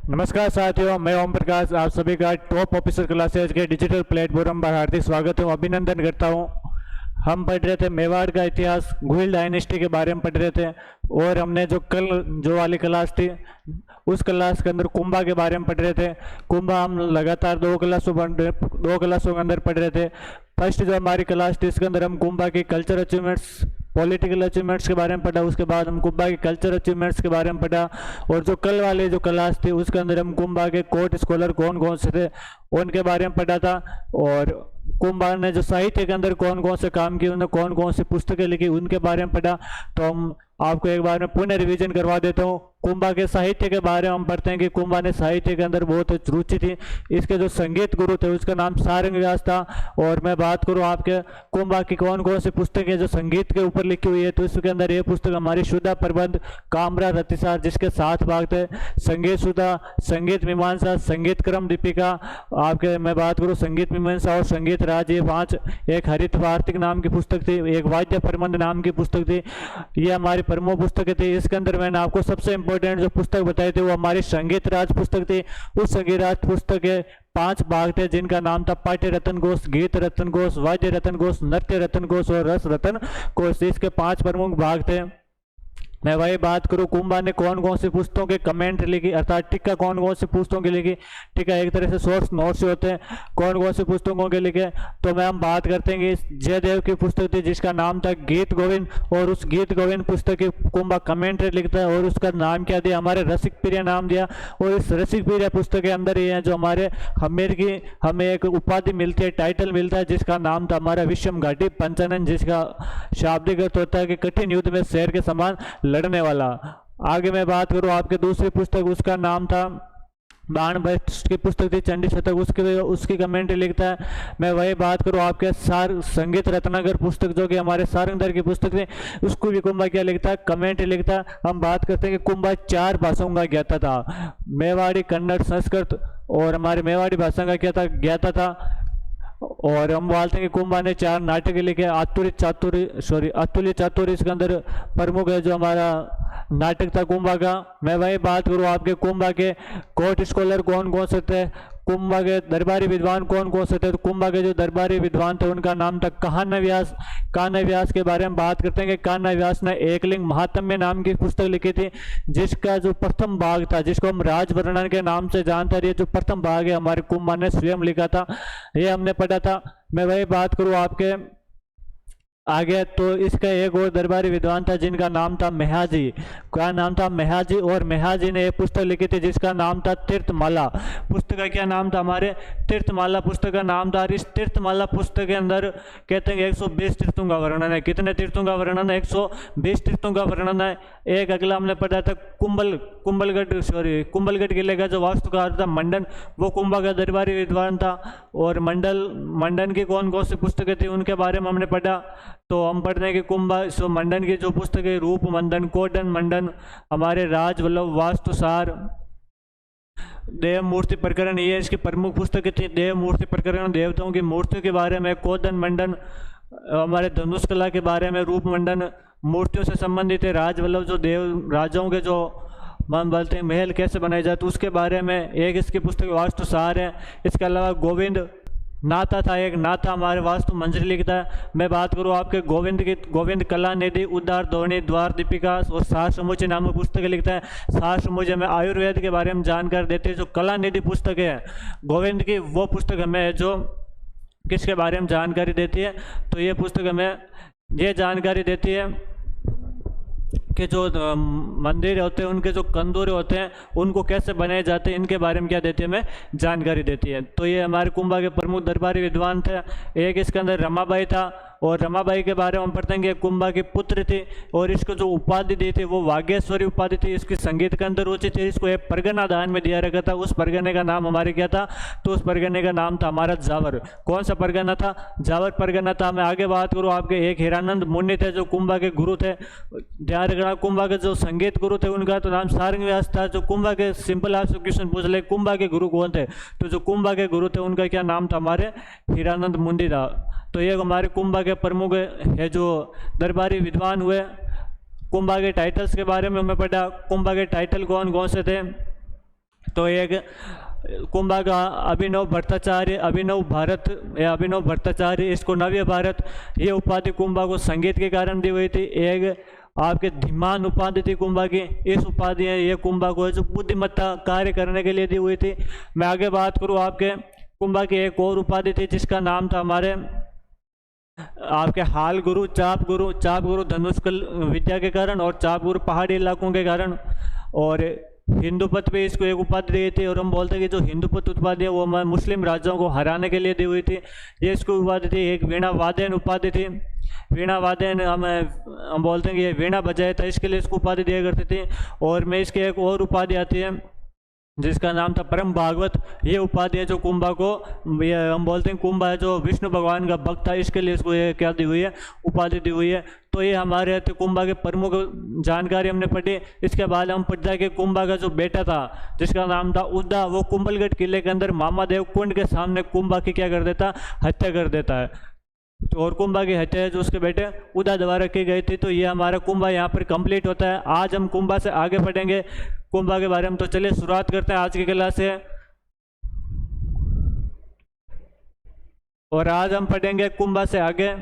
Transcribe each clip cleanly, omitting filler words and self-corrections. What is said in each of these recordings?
नमस्कार साथियों, मैं ओम प्रकाश आप सभी का टॉप ऑफिसर क्लासेज के डिजिटल प्लेटफॉर्म पर हार्दिक स्वागत हूं, अभिनंदन करता हूं। हम पढ़ रहे थे मेवाड़ का इतिहास, घुइल डायनेस्टी के बारे में पढ़ रहे थे और हमने जो वाली क्लास थी उस क्लास के अंदर कुंभा के बारे में पढ़ रहे थे। कुंभा हम लगातार दो क्लासों के अंदर पढ़ रहे थे। फर्स्ट जो हमारी क्लास थी इसके अंदर हम कुंभा की कल्चर अचीवमेंट्स, पॉलिटिकल अचीवमेंट्स के बारे में पढ़ा। उसके बाद हम कुंभा की कल्चर अचीवमेंट्स के बारे में पढ़ा और जो कल वाली जो क्लास थी उसके अंदर हम कुंभा के कोर्ट स्कॉलर कौन कौन से थे उनके बारे में पढ़ा था। और कुंभा ने जो साहित्य के अंदर कौन कौन से काम किए, उन्होंने कौन कौन सी पुस्तकें लिखी उनके बारे में पढ़ा। तो हम आपको एक बार में पुनः रिवीजन करवा देता हूँ। कुंभा के साहित्य के बारे में हम पढ़ते हैं कि कुंभा ने साहित्य के अंदर बहुत रुचि थी। इसके जो संगीत गुरु थे उसका नाम सारंग व्यास था। और मैं बात करूं आपके कुंभा की कौन कौन सी पुस्तकें जो संगीत के ऊपर लिखी हुई है, तो इसके अंदर ये पुस्तक हमारी शुद्धा प्रबंध, कामरा रतिसार जिसके 7 भाग थे, संगीत सुधा, संगीत मीमांसा, संगीत क्रम दीपिका, आपके मैं बात करूं संगीत मीमांसा और संगीत राज, ये 5। एक हरित वार्तिक नाम की पुस्तक थी, एक वाद्य प्रबंध नाम की पुस्तक थी। ये हमारी प्रमुख पुस्तकें थी। इसके अंदर मैंने आपको सबसे इंपॉर्टेंट जो पुस्तक बताई थी वो हमारी संगीत राज पुस्तक थी। उस संगीत राज पुस्तक के 5 भाग थे जिनका नाम था पाठ्य रत्न कोश, गीत रत्न कोश, वाद्य रत्न कोश, नृत्य रत्न कोश और रस रत्न कोश। इसके 5 प्रमुख भाग थे। मैं वही बात करूं कुंभा ने कौन कौन सी पुस्तकों के कमेंट लिखी, अर्थात टीका कौन कौन सी पुस्तकों की लिखी। टीका एक तरह से सोर्स नोट्स होते हैं, कौन कौन सी पुस्तकों के लिखे। तो मैं हम बात करते हैं कि जयदेव की पुस्तक थी जिसका नाम था गीत गोविंद, और उस गीत गोविंद पुस्तक की कुंभा कमेंट लिखता है और उसका नाम क्या दिया, हमारे रसिक प्रिय नाम दिया। और इस रसिक प्रिय पुस्तक के अंदर ये है जो हमारे हमेर की हमें एक उपाधि मिलती है, टाइटल मिलता है जिसका नाम था हमारा विषम घाटी पंचानन, जिसका शाब्दिक अर्थ होता है कि कठिन युद्ध में शेर के समान लड़ने वाला। आगे मैं बात करूं आपके दूसरी पुस्तक, उसका नाम था बाण भट्ट की पुस्तक थी चंडी शतक, उसकी कमेंट लिखता है। मैं वही बात करूं आपके संगीत रत्नाकर पुस्तक जो कि हमारे सारंगधर की पुस्तक थी, उसको भी कुंभा क्या लिखता है, कमेंट लिखता है। हम बात करते हैं कि कुंभा 4 भाषाओं का ज्ञाता था, मेवाड़ी, कन्नड़, संस्कृत और हमारी मेवाड़ी भाषा का क्या था, ज्ञाता था। और हम बोलते हैं कि कुंभा ने 4 नाटक लिखे। अतुल्य चातुर्य इसके अंदर प्रमुख है जो हमारा नाटक था कुंभा का। मैं वही बात करूं आपके कुंभा के कोर्ट स्कॉलर कौन कौन से थे, कुंभा के दरबारी विद्वान कौन कौन से थे। तो कुंभा के जो दरबारी विद्वान थे उनका नाम था कान्हा व्यास। कान्हा व्यास के बारे में बात करते हैं कि कान्हा व्यास ने एकलिंग महात्म्य नाम की पुस्तक लिखी थी जिसका जो प्रथम भाग था, जिसको हम राज वर्णन के नाम से जानते हैं, ये जो प्रथम भाग है हमारे कुंभा ने स्वयं लिखा था, ये हमने पढ़ा था। मैं वही बात करूं आपके आगे, तो इसका एक और दरबारी विद्वान था जिनका नाम था मेहाजी। क्या नाम था, मेहाजी। और मेहाजी ने एक पुस्तक लिखी थी जिसका नाम था तीर्थमाला। पुस्तक का क्या नाम था, हमारे तीर्थमाला पुस्तक का नाम था। इस तीर्थमाला पुस्तक के अंदर कहते हैं 120 तीर्थों का वर्णन है। कितने तीर्थों का वर्णन है, 120 तीर्थों का वर्णन है। एक अगला हमने पढ़ा था कुंभलगढ़ किले का जो वास्तुकार था मंडन, वो कुंभा का दरबारी विद्वान था। और मंडन की कौन कौन सी पुस्तकें थी उनके बारे में हमने पढ़ा। तो हम पढ़ते हैं कि कुंभा मंडन की जो पुस्तक है, रूप मंडन, कोडन मंडन, हमारे राज वल्लभ, वास्तुसार, देव मूर्ति प्रकरण, ये इसकी प्रमुख पुस्तकें थी। देव मूर्ति प्रकरण, देवताओं की मूर्तियों के बारे में, कोदन मंडन, हमारे धनुष कला के बारे में, रूप मंडन, मूर्तियों से संबंधित है, राज वल्लभ जो देव राजाओं के जो हम बोलते हैं महल कैसे बनाए जाते उसके बारे में एक इसकी पुस्तक वास्तुसार है। इसके अलावा गोविंद नाथा था, एक नाथा हमारे वास्तु मंजरी लिखता है। मैं बात करूँ आपके गोविंद कला निधि, उद्धार धोनी, द्वार दीपिका और सार समुचय नामक पुस्तक लिखता है। सार समुचय में आयुर्वेद के बारे में जानकारी देती है। जो कला निधि पुस्तक है गोविंद की, वो पुस्तक हमें जो किसके बारे में जानकारी देती है, तो ये पुस्तक हमें ये जानकारी देती है कि जो मंदिर होते हैं उनके जो कंदूरे होते हैं उनको कैसे बनाए जाते हैं, इनके बारे में क्या देती है, हमें जानकारी देती है। तो ये हमारे कुंभा के प्रमुख दरबारी विद्वान थे। एक इसके अंदर रमाबाई था, और रमाबाई के बारे में हम पढ़ते हैं कि कुंभा की पुत्र थी और इसको जो उपाधि दी थी वो वागेश्वरी उपाधि थी। इसकी संगीत के अंदर रुचि थी। इसको एक परगना दान में दिया रखा था। उस परगने का नाम हमारे क्या था, तो उस परगने का नाम था हमारा जावर। कौन सा परगना था, जावर परगना था। मैं आगे बात करूँ आपके एक हिरानंद मुनि थे जो कुंभा के गुरु थे। ध्यान रखना, कुंभा के जो संगीत गुरु थे उनका तो नाम सारंग व्यास था। जो कुंभा के, सिंपल आपसे क्वेश्चन पूछ ले, कुंभा के गुरु कौन थे, तो जो कुंभा के गुरु थे उनका क्या नाम था, हमारे हिरानंद मुनि था। तो ये हमारे कुंभा के प्रमुख है जो दरबारी विद्वान हुए। कुंभा के टाइटल्स के बारे में हमें पढ़ा, कुंभा के टाइटल कौन कौन से थे। तो एक कुंभा का अभिनव भट्टाचार्य, अभिनव भारत या अभिनव भट्टाचार्य, इसको नव्य भारत, ये उपाधि कुंभा को संगीत के कारण दी हुई थी। एक आपके धीमान उपाधि थी कुंभा की, इस उपाधि ये कुंभा को जो बुद्धिमत्ता कार्य करने के लिए दी हुई थी। मैं आगे बात करूँ, आपके कुंभा की एक और उपाधि थी जिसका नाम था हमारे आपके हाल गुरु, चाप गुरु। चाप गुरु धनुष्कल विद्या के कारण और चाप गुरु पहाड़ी इलाकों के कारण। और हिंदूपत पे इसको एक उपाधि दी थी, और हम बोलते हैं कि जो हिंदूपत उपाधि है वो मुस्लिम राज्यों को हराने के लिए दी हुई थी। ये इसको उपाधि थी। एक वीणा वादन उपाधि थी। वीणा वादन हम बोलते हैं कि ये वीणा बजाया था, इसके लिए इसको उपाधि दिया करती थी। और मैं इसकी एक और उपाधि आती है जिसका नाम था परम भागवत। ये उपाधि है जो कुंभा को, ये हम बोलते हैं कुंभा है जो विष्णु भगवान का भक्त था, इसके लिए इसको ये क्या दी हुई है, उपाधि दी हुई है। तो ये हमारे कुंभा के प्रमुख जानकारी हमने पढ़ी। इसके बाद हम पढ़ जाए कुंभा का जो बेटा था जिसका नाम था उद्दा, वो कुंभलगढ़ किले के अंदर मामादेव कुंड के सामने कुंभा की क्या कर देता, हत्या कर देता है। तो और कुंभा की हत्या जो उसके बेटे उदा द्वारा की गई थी। तो ये हमारा कुंभा यहाँ पर कंप्लीट होता है। आज हम कुंभा से आगे बढ़ेंगे कुंभा के बारे में। तो चलिए शुरुआत करते हैं आज की क्लास से। और आज हम पढ़ेंगे कुंभा से आगे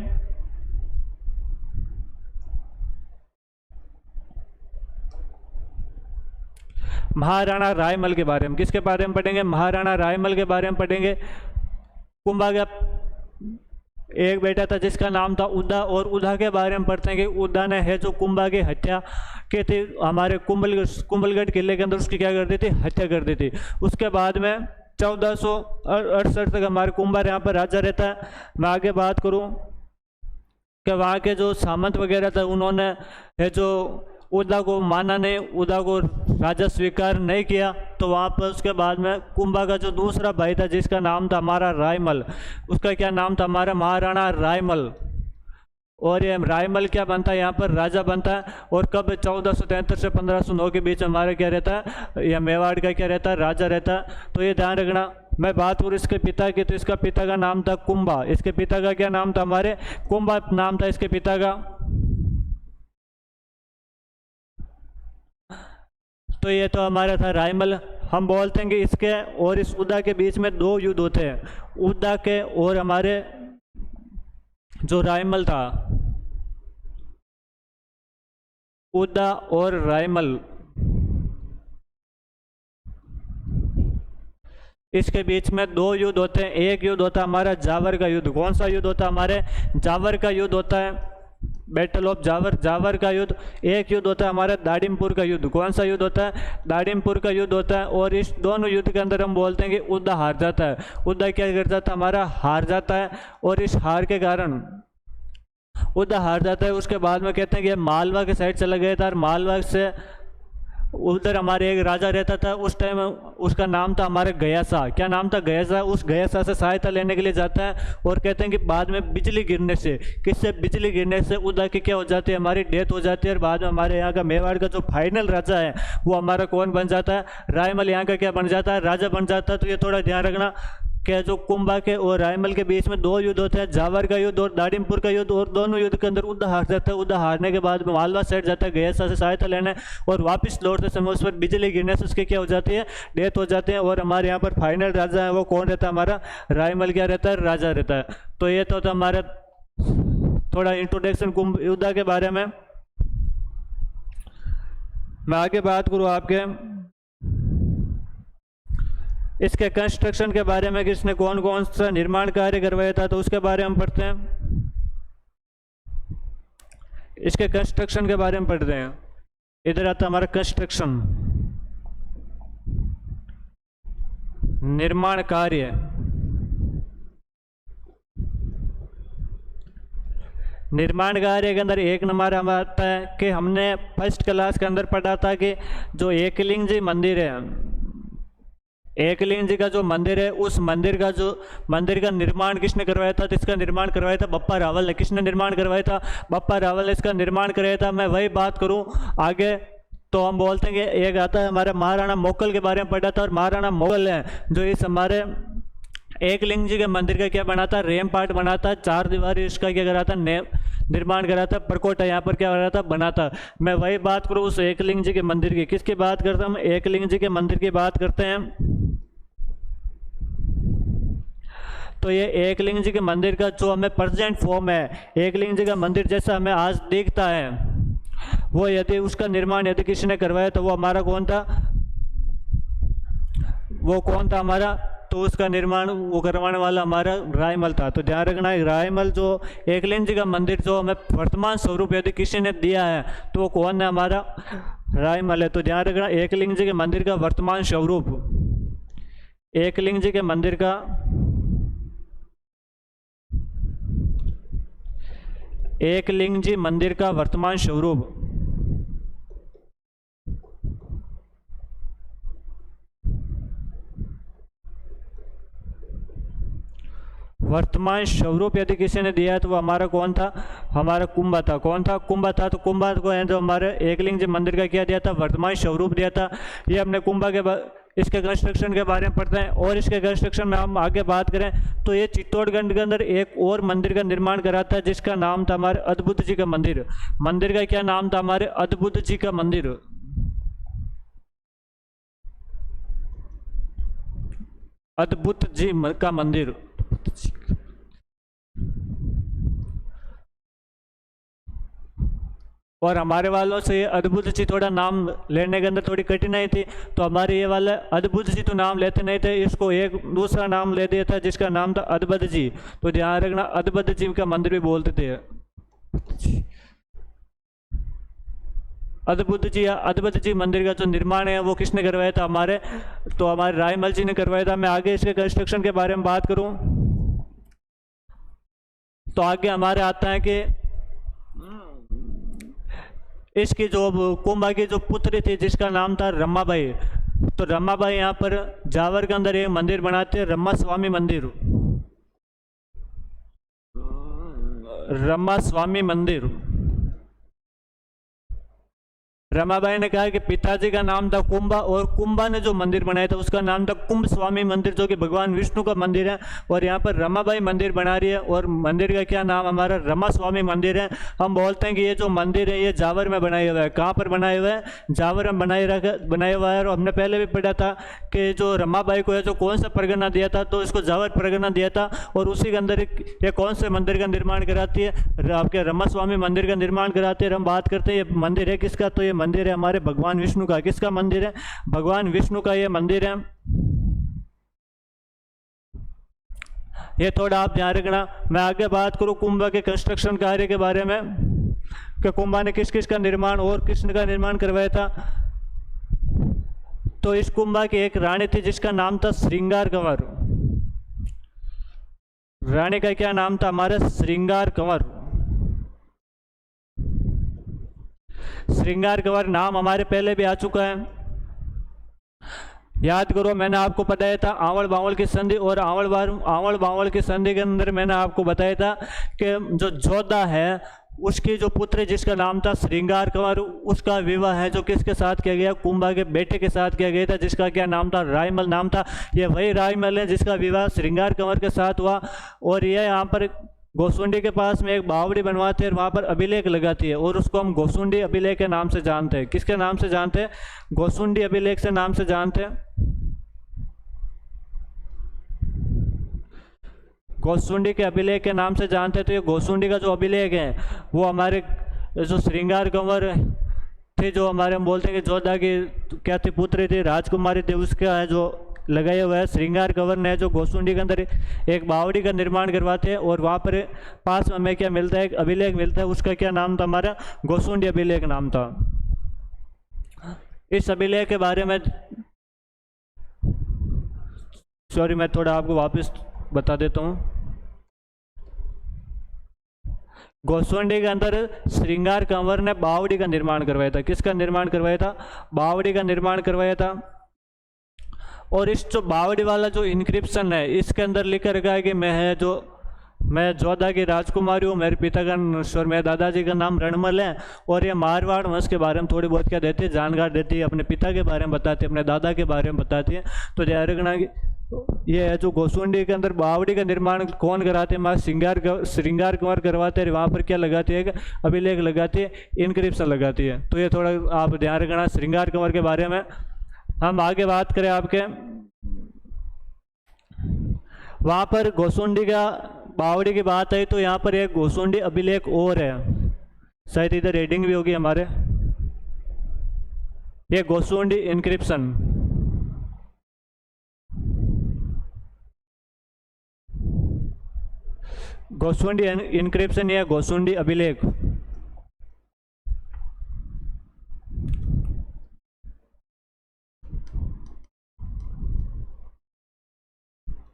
महाराणा रायमल के बारे में। किसके बारे में पढ़ेंगे, महाराणा रायमल के बारे में पढ़ेंगे। कुंभा का एक बेटा था जिसका नाम था उद्दा, और उद्दा के बारे में पढ़ते हैं कि उद्दा ने है जो कुंभा की हत्या के थे हमारे कुंभलगढ़ किले के अंदर, उसकी क्या कर दी थी, हत्या कर दी थी। उसके बाद में 1468 तक हमारे कुंभा यहाँ पर राजा रहता है। मैं आगे बात करूँ कि वहाँ के जो सामंत वगैरह था उन्होंने है जो उदा को माना नहीं, उदा को राजा स्वीकार नहीं किया। तो वहाँ पर उसके बाद में कुंभा का जो दूसरा भाई था जिसका नाम था हमारा रायमल, उसका क्या नाम था, हमारा महाराणा रायमल। और ये रायमल क्या बनता है, यहाँ पर राजा बनता है। और कब 1473 से 1509 के बीच हमारा क्या रहता है, यह मेवाड़ का क्या रहता है, राजा रहता है। तो ये ध्यान रखना। मैं बात करूँ इसके पिता की, तो इसका पिता का नाम था कुंभा। इसके पिता का क्या नाम था, हमारे कुंभा नाम था इसके पिता का। तो ये तो हमारा था रायमल। हम बोलते हैं कि इसके और इस उदा के बीच में दो युद्ध होते हैं, उदा के और हमारे जो रायमल था, उदा और रायमल, इसके बीच में दो युद्ध होते हैं। एक युद्ध होता है हमारा जावर का युद्ध। कौन सा युद्ध होता है, हमारे जावर का युद्ध होता है, बैटल ऑफ जावर, जावर का युद्ध। एक युद्ध होता है हमारा दाड़िमपुर का युद्ध। कौन सा युद्ध होता है, दाड़िमपुर का युद्ध होता है। और इस दोनों युद्ध के अंदर हम बोलते हैं कि उद्दा हार जाता है। उद्दा क्या कर जाता है, हमारा हार जाता है। और इस हार के कारण उद्दा हार जाता है। उसके बाद में कहते हैं कि मालवा के साइड चला गया था, और मालवा से उधर हमारे एक राजा रहता था उस टाइम, उसका नाम था हमारे गयासा। क्या नाम था, गयासा। उस गयासा से सहायता लेने के लिए जाता है। और कहते हैं कि बाद में बिजली गिरने से, किससे, बिजली गिरने से उदा की क्या हो जाती है, हमारी डेथ हो जाती है। और बाद में हमारे यहाँ का मेवाड़ का जो फाइनल राजा है वो हमारा कौन बन जाता है, रायमल यहाँ का क्या बन जाता है, राजा बन जाता है। तो ये थोड़ा ध्यान रखना कि जो कुंभा के और रायमल के बीच में दो युद्ध होते हैं, जावर का युद्ध और दाड़िमपुर का युद्ध। और दोनों युद्ध के अंदर उद्दा हार जाता है। उद्दा हारने के बाद में मालवा साइड जाता है गयासा से सहायता लेने, और वापस लौटते समय उस पर बिजली गिरने से उसके क्या हो जाती है, डेथ हो जाती है। और हमारे यहाँ पर फाइनल राजा है वो कौन रहता है, हमारा रायमल क्या रहता है, राजा रहता है। तो ये तो हमारा थोड़ा इंट्रोडक्शन कुंभ युद्ध के बारे में। मैं आगे बात करूँ आपके इसके कंस्ट्रक्शन के बारे में, किसने कौन कौन सा निर्माण कार्य करवाया था, तो उसके बारे में पढ़ते हैं। इसके कंस्ट्रक्शन के बारे में पढ़ते हैं। इधर आता हमारा कंस्ट्रक्शन, निर्माण कार्य। निर्माण कार्य के अंदर एक नंबर हमारा आता है कि हमने फर्स्ट क्लास के अंदर पढ़ा था कि जो एकलिंग जी मंदिर है, एकलिंग जी का जो मंदिर है, उस मंदिर का निर्माण किसने करवाया था, तो इसका निर्माण करवाया था बप्पा रावल ने। किसने निर्माण करवाया था, बप्पा रावल ने इसका निर्माण कराया था। मैं वही बात करूं आगे, तो हम बोलते हैं कि एक आता है हमारा महाराणा मोगल के बारे में पढ़ा था। और महाराणा मोगल है जो इस हमारे एकलिंग जी के मंदिर का क्या बनाता, रेम पार्ट बनाता, चार दीवारी इसका क्या कराता, निर्माण करा था, परकोटा यहाँ पर क्या करा था, बना था। मैं वही बात करूँ उस एकलिंग जी के मंदिर की। किसकी बात करते हैं हम? एकलिंग जी के मंदिर की बात करते हैं। तो ये एकलिंग जी के मंदिर का जो हमें प्रेजेंट फॉर्म है, एकलिंग जी का मंदिर जैसा हमें आज दिखता है, वो यदि उसका निर्माण यदि किसी ने करवाया तो वो हमारा कौन था? वो कौन था हमारा? तो उसका निर्माण वो करवाने वाला हमारा रायमल था। तो ध्यान रखना है, रायमल जो एकलिंग जी का मंदिर जो हमें वर्तमान स्वरूप यदि किसी ने दिया है तो वो कौन है? हमारा रायमल है। तो ध्यान रखना, एकलिंग जी के मंदिर का वर्तमान स्वरूप, एकलिंग जी के मंदिर का एकलिंग जी मंदिर का वर्तमान स्वरूप, वर्तमान स्वरूप यदि किसी ने दिया है तो वो हमारा कौन था? हमारा कुंभा था। कौन था? कुंभा था। तो कुंभा को है जो हमारे एकलिंग जी मंदिर का क्या दिया था? वर्तमान स्वरूप दिया था। ये हमने कुंभा के इसके कंस्ट्रक्शन के बारे में पढ़ते हैं। और इसके कंस्ट्रक्शन में हम आगे बात करें तो ये चित्तौड़गढ़ के अंदर एक और मंदिर का निर्माण करा था जिसका नाम था हमारे अद्भुत जी का मंदिर। मंदिर का क्या नाम था? हमारे अद्भुत जी का मंदिर। अद्भुत जी का मंदिर। और हमारे वालों से ये अद्भुत जी थोड़ा नाम लेने के अंदर थोड़ी कठिनाई थी, तो हमारे ये वाला अद्भुत जी तो नाम लेते नहीं थे, इसको एक दूसरा नाम ले दिया था जिसका नाम था अद्भुत जी। तो ध्यान रखना, अद्भुत जी का मंदिर भी बोलते थे। अद्भुत जी या अद्भुत जी मंदिर का जो निर्माण है वो किसने करवाया था? हमारे रायमल जी ने करवाया था। मैं आगे इसके कंस्ट्रक्शन के बारे में बात करूं तो आगे हमारे आता है कि इसकी जो कुंभा की जो पुत्री थी जिसका नाम था रमाबाई। तो रमाबाई यहाँ पर जावर के अंदर एक मंदिर बनाते हैं, रमा स्वामी मंदिर। रमा स्वामी मंदिर। रमाबाई ने कहा कि पिताजी का नाम था कुंभा और कुंभा ने जो मंदिर बनाया था उसका नाम था कुंभ स्वामी मंदिर, जो कि भगवान विष्णु का मंदिर है। और यहाँ पर रमाबाई मंदिर बना रही है और मंदिर का क्या नाम? हमारा रमा स्वामी मंदिर है। हम बोलते हैं कि ये जो मंदिर है ये जावर में बनाया हुआ है। कहाँ पर बनाया हुआ है? जावर में बनाया हुआ है। और हमने पहले भी पढ़ा था कि जो रमाबाई को है जो कौन सा परगना दिया था, तो इसको जावर परगना दिया था। और उसी के अंदर ये कौन से मंदिर का निर्माण कराती है? आपके रमा स्वामी मंदिर का निर्माण कराते हैं। हम बात करते हैं ये मंदिर है किसका? तो ये मंदिर है हमारे भगवान विष्णु का। किसका मंदिर है? भगवान विष्णु का ये मंदिर है। ये थोड़ा आप ध्यान रखना। मैं आगे बात करूं कुंभा के कंस्ट्रक्शन कार्य के बारे में कि कुंभा ने किस किस का निर्माण और किसने का निर्माण करवाया था। तो इस कुंभा की एक रानी थी जिसका नाम था श्रृंगार कंवर। रानी का क्या नाम था? हमारा श्रृंगार कंवर। श्रृंगार कंवर नाम हमारे पहले भी आ चुका है, याद करो। मैंने आपको बताया था आवड़ बावड़ की संधि, और आवड़ बावड़ की संधि के अंदर मैंने आपको बताया था कि जो जोधा है उसकी जो पुत्र जिसका नाम था श्रृंगार कंवर, उसका विवाह है जो किसके साथ किया गया? कुंभा के बेटे के साथ किया गया था जिसका क्या नाम था? रायमल नाम था। ये वही रायमल है जिसका विवाह श्रृंगार कंवर के साथ हुआ। और यह यहाँ पर गोसुंडी के पास में एक बावड़ी बनवाते हैं और वहाँ पर अभिलेख लगाती है और उसको हम गोसुंडी अभिलेख के नाम से जानते हैं। किसके नाम से जानते हैं? गोसुंडी अभिलेख से नाम से जानते हैं। गोसुंडी के अभिलेख के नाम से जानते हैं। तो ये गोसुंडी का जो अभिलेख है वो हमारे जो श्रृंगार कंवर थे, जो हमारे हम बोलते हैं कि जोधा की क्या थी? पुत्री थी, राजकुमारी थी, उसका है जो लगाया हुआ है। श्रृंगार कंवर ने जो गोसुंडी के अंदर एक बावड़ी का निर्माण करवाते हैं और वहाँ पर पास में हमें क्या मिलता है? एक अभिलेख मिलता है। उसका क्या नाम था? हमारा गोसुंडी अभिलेख नाम था। इस अभिलेख के बारे में मैं थोड़ा आपको वापस बता देता हूँ। गोसुंडी के अंदर श्रृंगार कंवर ने बावड़ी का निर्माण करवाया था। किसका निर्माण करवाया था? बावड़ी का निर्माण करवाया था। और इस जो बावड़ी वाला जो इंक्रिप्शन है इसके अंदर लिखा रखा है कि मैं जोधा की राजकुमारी हूँ, मेरे पिता का और मेरे दादाजी का नाम रणमल है। और ये मारवाड़ वंश के बारे में थोड़ी बहुत क्या देती है? जानकारी देती है, अपने पिता के बारे में बताती है, अपने दादा के बारे में बताती है। तो ध्यान रखना ये है जो गोसुंडी के अंदर बावड़ी का निर्माण कौन कराते हैं, हमारे श्रृंगार कुंवर करवाते हैं। वहाँ पर क्या लगाती है, अभिलेख लगाती है, इनक्रिप्शन लगाती है। तो ये थोड़ा आप ध्यान रखना श्रृंगार कुंवर के बारे में। हम आगे बात करें आपके, वहाँ पर गोसुंडी का बावड़ी की बात है तो यहाँ पर एक गोसुंडी अभिलेख और है, शायद इधर रीडिंग भी होगी हमारे, ये गोसुंडी इनक्रिप्शन। गोसुंडी इनक्रिप्शन या गोसुंडी अभिलेख।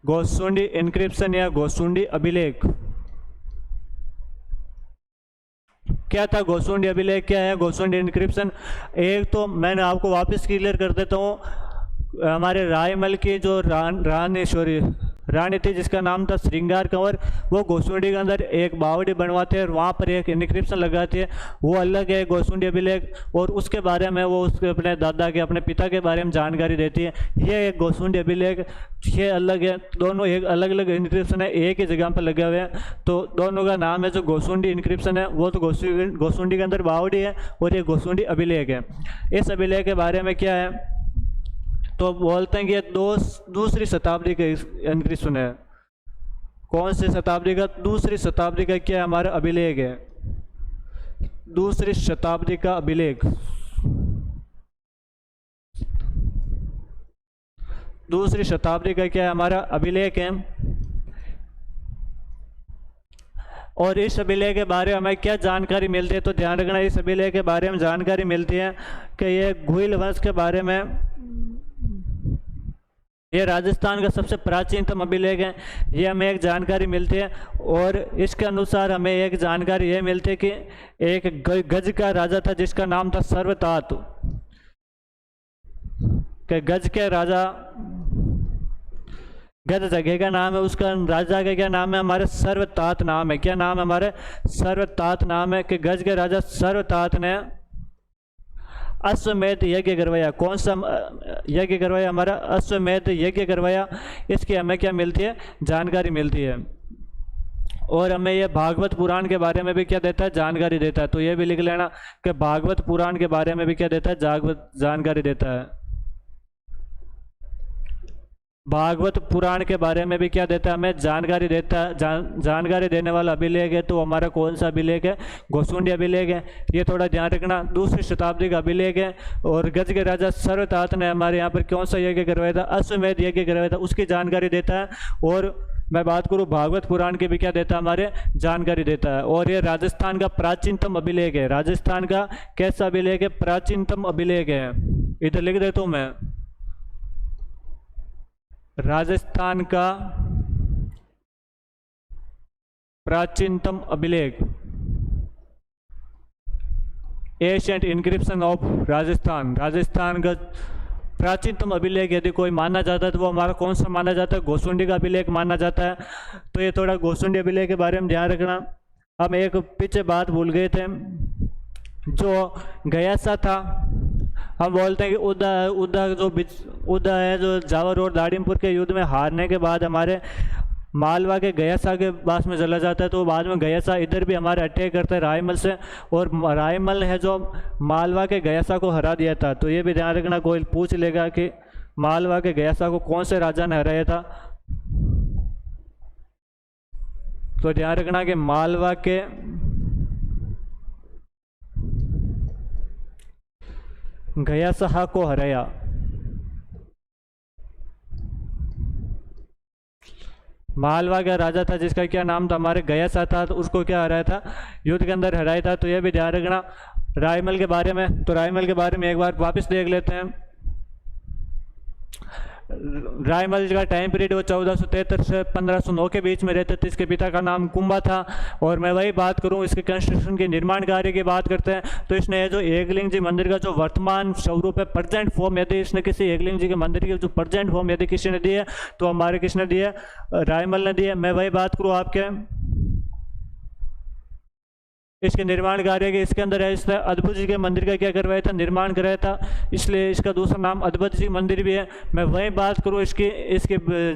गोसुंडी इनक्रिप्शन या गोसुंडी अभिलेख क्या था, गोसुंडी अभिलेख क्या है, गोसुंडी इनक्रिप्शन। एक तो मैंने आपको वापस क्लियर कर देता हूँ, हमारे रायमल की जो रानी थी जिसका नाम था श्रृंगार कंवर, वो गोसुंडी के अंदर एक बावड़ी बनवाते हैं और वहाँ पर एक इनक्रिप्शन लगाती है, वो अलग है गोसुंडी अभिलेख। और उसके बारे में वो उसके अपने दादा के अपने पिता के बारे में जानकारी देती है। ये एक गोसुंडी अभिलेख, ये अलग है, दोनों एक अलग अलग इनक्रिप्शन है, एक ही जगह पर लगे हुए हैं। तो दोनों का नाम है जो गोसुंडी इनक्रिप्शन है, वो तो गोसुंडी के अंदर बावड़ी है और ये गोसुंडी अभिलेख है। इस अभिलेख के बारे में क्या है तो बोलते हैं कि ये दूसरी शताब्दी का इनक्रिप्शन है। कौन सी शताब्दी का, दूसरी शताब्दी का क्या हमारा अभिलेख है, दूसरी शताब्दी का अभिलेख, दूसरी शताब्दी का क्या है हमारा अभिलेख है। और इस अभिलेख के बारे में हमें क्या जानकारी मिलती है तो ध्यान रखना, इस अभिलेख के बारे में जानकारी मिलती है कि ये गुहिल वंश के बारे में, ये राजस्थान का सबसे प्राचीनतम अभिलेख है, ये हमें एक जानकारी मिलती है। और इसके अनुसार हमें एक जानकारी ये मिलती है कि एक गज का राजा था जिसका नाम था सर्वतात, कि गज के राजा, गज जगह का नाम है, उसका राजा का क्या नाम है, हमारे सर्वतात नाम है। क्या नाम है हमारे, सर्वतात नाम है। कि गज के राजा सर्वतात ने अश्वमेध यज्ञ करवाया। कौन सा यज्ञ करवाया, हमारा अश्वमेध यज्ञ करवाया। इसकी हमें क्या मिलती है, जानकारी मिलती है। और हमें ये भागवत पुराण के बारे में भी क्या देता है, जानकारी देता है। तो ये भी लिख लेना कि भागवत पुराण के बारे में भी क्या देता है, जानकारी देता है। भागवत पुराण के बारे में भी क्या देता है, हमें जानकारी देता है। जानकारी देने वाला अभिलेख है तो हमारा कौन सा अभिलेख है, गोसुंडी अभिलेख है। ये थोड़ा ध्यान रखना, दूसरी शताब्दी का अभिलेख है। और गज के राजा सर्वतात ने हमारे यहाँ पर कौन सा यज्ञ करवाया था, अश्वमेध यज्ञ करवाया था, उसकी जानकारी देता है। और मैं बात करूँ भागवत पुराण की भी क्या देता है, हमारे जानकारी देता है। और ये राजस्थान का प्राचीनतम अभिलेख है। राजस्थान का कैसा अभिलेख है, प्राचीनतम अभिलेख है। इधर लिख देता हूँ मैं, राजस्थान का प्राचीनतम अभिलेख, ancient encryption of Rajasthan. Rajasthan का प्राचीनतम अभिलेख यदि कोई माना जाता है तो वो हमारा कौन सा माना जाता है, गोसुंडी का अभिलेख माना जाता है। तो ये थोड़ा गोसुंडी अभिलेख के बारे में ध्यान रखना। हम एक पीछे बात भूल गए थे, जो गयासा था, हम बोलते हैं कि उदा है जो जावर और दाड़िमपुर के युद्ध में हारने के बाद हमारे मालवा के गयासा के पास में चला जाता है। तो बाद में गयासा इधर भी हमारे अटैक करता है रायमल से, और रायमल है जो मालवा के गयासा को हरा दिया था। तो ये भी ध्यान रखना, कोई पूछ लेगा कि मालवा के गयासा को कौन से राजा ने हराया था, तो ध्यान रखना कि मालवा के गयासा को हराया। मालवा का राजा था जिसका क्या नाम था, हमारे गयासा था, तो उसको क्या हराया था, युद्ध के अंदर हराया था। तो यह भी ध्यान रखना रायमल के बारे में। तो रायमल के बारे में एक बार वापस देख लेते हैं। रायमल का टाइम पीरियड वो 1473 से 1509 के बीच में रहते थे। इसके पिता का नाम कुंभा था। और मैं वही बात करूं, इसके कंस्ट्रक्शन के निर्माण कार्य की बात करते हैं तो इसने जो एकलिंग जी मंदिर का जो वर्तमान स्वरूप है, प्रेजेंट फॉर्म, यदि इसने किसी एकलिंग जी के मंदिर की जो प्रेजेंट फॉर्म यदि किसी ने दी है तो हमारे किसने दी है, रायमल ने दी है। मैं वही बात करूँ आपके इसके निर्माण कार्य के इसके अंदर है। इसने अद्भुत जी के मंदिर का क्या करवाया था, निर्माण कराया था, इसलिए इसका दूसरा नाम अद्भुत जी मंदिर भी है। मैं वही बात करूँ इसके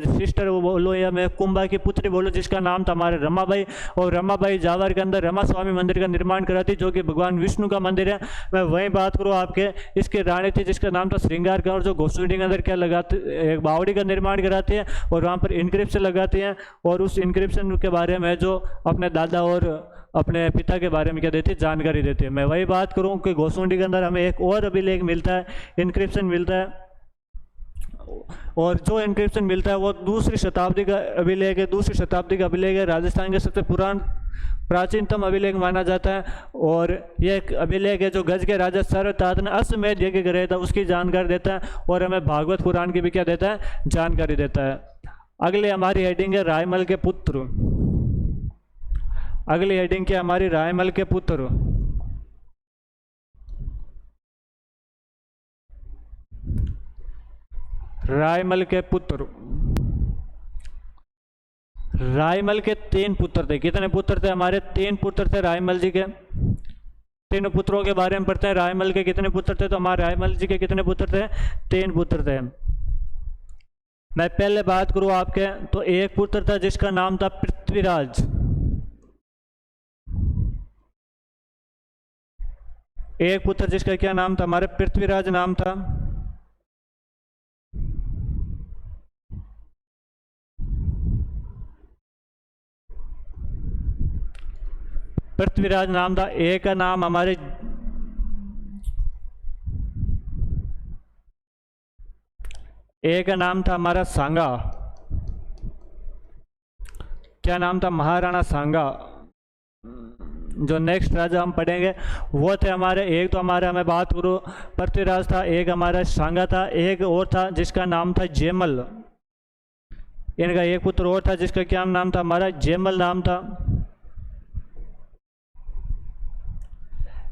सिस्टर वो बोलो या मैं कुंभा की पुत्री बोलो जिसका नाम था हमारे रमाबाई, और रमाबाई जावर के अंदर रमा स्वामी मंदिर का निर्माण करा थी जो कि भगवान विष्णु का मंदिर है। मैं वही बात करूँ आपके इसके रानी थी जिसका नाम था श्रृंगार का, और जो घोसुंडी के अंदर क्या लगाते एक बावड़ी का निर्माण कराती है और वहाँ पर इनक्रिप्शन लगाती हैं, और उस इनक्रिप्शन के बारे में जो अपने दादा और अपने पिता के बारे में क्या देती है, जानकारी देती है। मैं वही बात करूं कि घोसुंडी के अंदर हमें एक और अभिलेख मिलता है, इनक्रिप्शन मिलता है, और जो इनक्रिप्शन मिलता है वो दूसरी शताब्दी का अभिलेख है। दूसरी शताब्दी का अभिलेख है, राजस्थान के सबसे प्राचीनतम अभिलेख माना जाता है, और यह एक अभिलेख है जो गज के राजा सर्वतात ने अश्वमेध यज्ञ कराया था उसकी जानकारी देता है, और हमें भागवत पुराण की भी क्या देता है, जानकारी देता है। अगले हमारी हेडिंग है रायमल के पुत्र। अगली हेडिंग क्या हमारी, रायमल के पुत्र। रायमल के पुत्र, रायमल के 3 पुत्र थे। कितने पुत्र थे हमारे, 3 पुत्र थे रायमल जी के। तीनों पुत्रों के बारे में पढ़ते हैं। रायमल के कितने पुत्र थे, तो हमारे रायमल जी के कितने पुत्र थे, 3 पुत्र थे। मैं पहले बात करूं आपके तो एक पुत्र था जिसका नाम था पृथ्वीराज। एक पुत्र जिसका क्या नाम था, हमारे पृथ्वीराज नाम था। पृथ्वीराज नाम था। एक का नाम हमारे एक का नाम था हमारा सांगा। क्या नाम था, महाराणा सांगा। जो नेक्स्ट राजा हम पढ़ेंगे वो थे हमारे, एक तो हमारा मैं बात करूँ पृथ्वीराज था, एक हमारा सांगा था, एक और था जिसका नाम था जयमल। इनका एक पुत्र और था जिसका क्या नाम था, हमारा जयमल नाम था,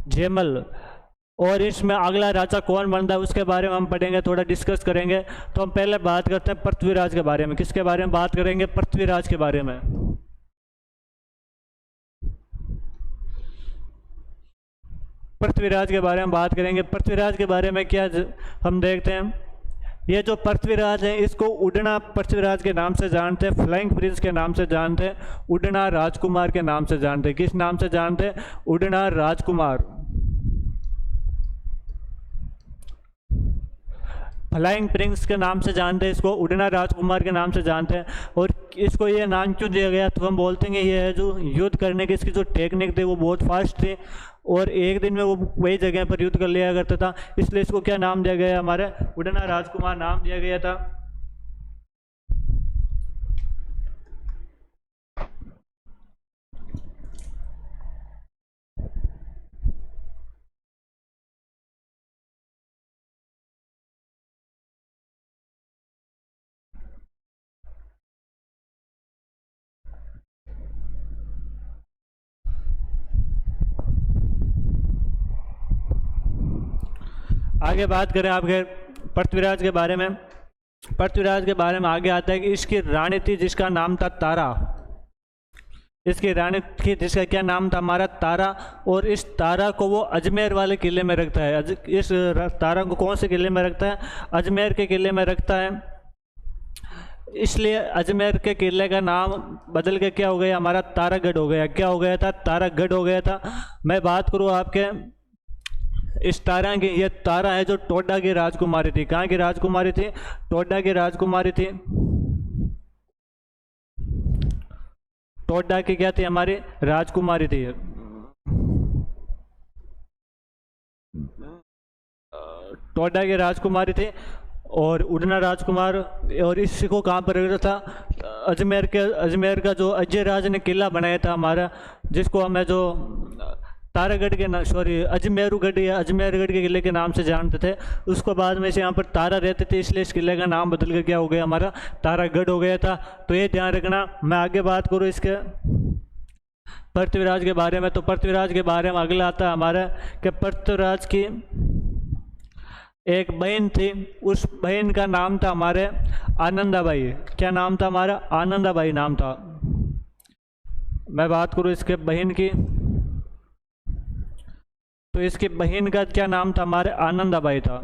जयमल। और इसमें अगला राजा कौन बनता है उसके बारे में हम पढ़ेंगे, थोड़ा डिस्कस करेंगे। तो हम पहले बात करते हैं पृथ्वीराज के बारे में। किसके बारे में बात करेंगे, पृथ्वीराज के बारे में। पृथ्वीराज के बारे में बात करेंगे। पृथ्वीराज के बारे में क्या हम देखते हैं, ये जो पृथ्वीराज है इसको उड़ना पृथ्वीराज के नाम से जानते हैं, फ्लाइंग प्रिंस के नाम से जानते हैं, उड़ना राजकुमार के नाम से जानते हैं। किस नाम से जानते हैं, उड़ना राजकुमार। फ्लाइंग प्रिंस के नाम से जानते हैं इसको, उड़ना राजकुमार के नाम से जानते हैं। और इसको ये नाम क्यों दिया गया, तो हम बोलते हैं ये है जो युद्ध करने की इसकी जो टेक्निक थी वो बहुत फास्ट थी, और एक दिन में वो वही जगह पर युद्ध कर लिया करता था, इसलिए इसको क्या नाम दिया गया, हमारे उड़ना राजकुमार नाम दिया गया था। आगे बात करें आपके पृथ्वीराज के बारे में। पृथ्वीराज के बारे में आगे आता है कि इसकी रानी थी जिसका नाम था तारा। इसकी रानी थी जिसका क्या नाम था, हमारा तारा। और इस तारा को वो अजमेर वाले किले में रखता है। इस तारा को कौन से किले में रखता है, अजमेर के किले में रखता है। इसलिए अजमेर के किले का नाम बदल के क्या हो गया, हमारा तारागढ़ हो गया। क्या हो गया था, तारागढ़ हो गया था। मैं बात करूँ आपके इस तारा की, ये तारा है जो टोडा की राजकुमारी थी। कहाँ की राजकुमारी थी, टोडा की राजकुमारी थी। टोडा की क्या थी, हमारी राजकुमारी थी। टोडा की राजकुमारी थी। और उड़ना राजकुमार, और इसको कहाँ पर रखा था, अजमेर का जो अजय राज ने किला बनाया था हमारा, जिसको हमें जो तारागढ़ के अजमेरुगढ़ या अजमेरगढ़ के किले के नाम से जानते थे। उसको बाद में से यहाँ पर तारा रहते थे, इसलिए इस किले का नाम बदल कर क्या हो गया, हमारा तारागढ़ हो गया था। तो ये ध्यान रखना। मैं आगे बात करूँ इसके पृथ्वीराज के बारे में, तो पृथ्वीराज के बारे में अगला आता है हमारा कि पृथ्वीराज की एक बहन थी, उस बहन का नाम था हमारे आनंदाबाई। क्या नाम था, हमारा आनंदाबाई नाम था। मैं बात करूँ इसके बहन की, तो इसकी बहन का क्या नाम था? हमारे आनंदाबाई था।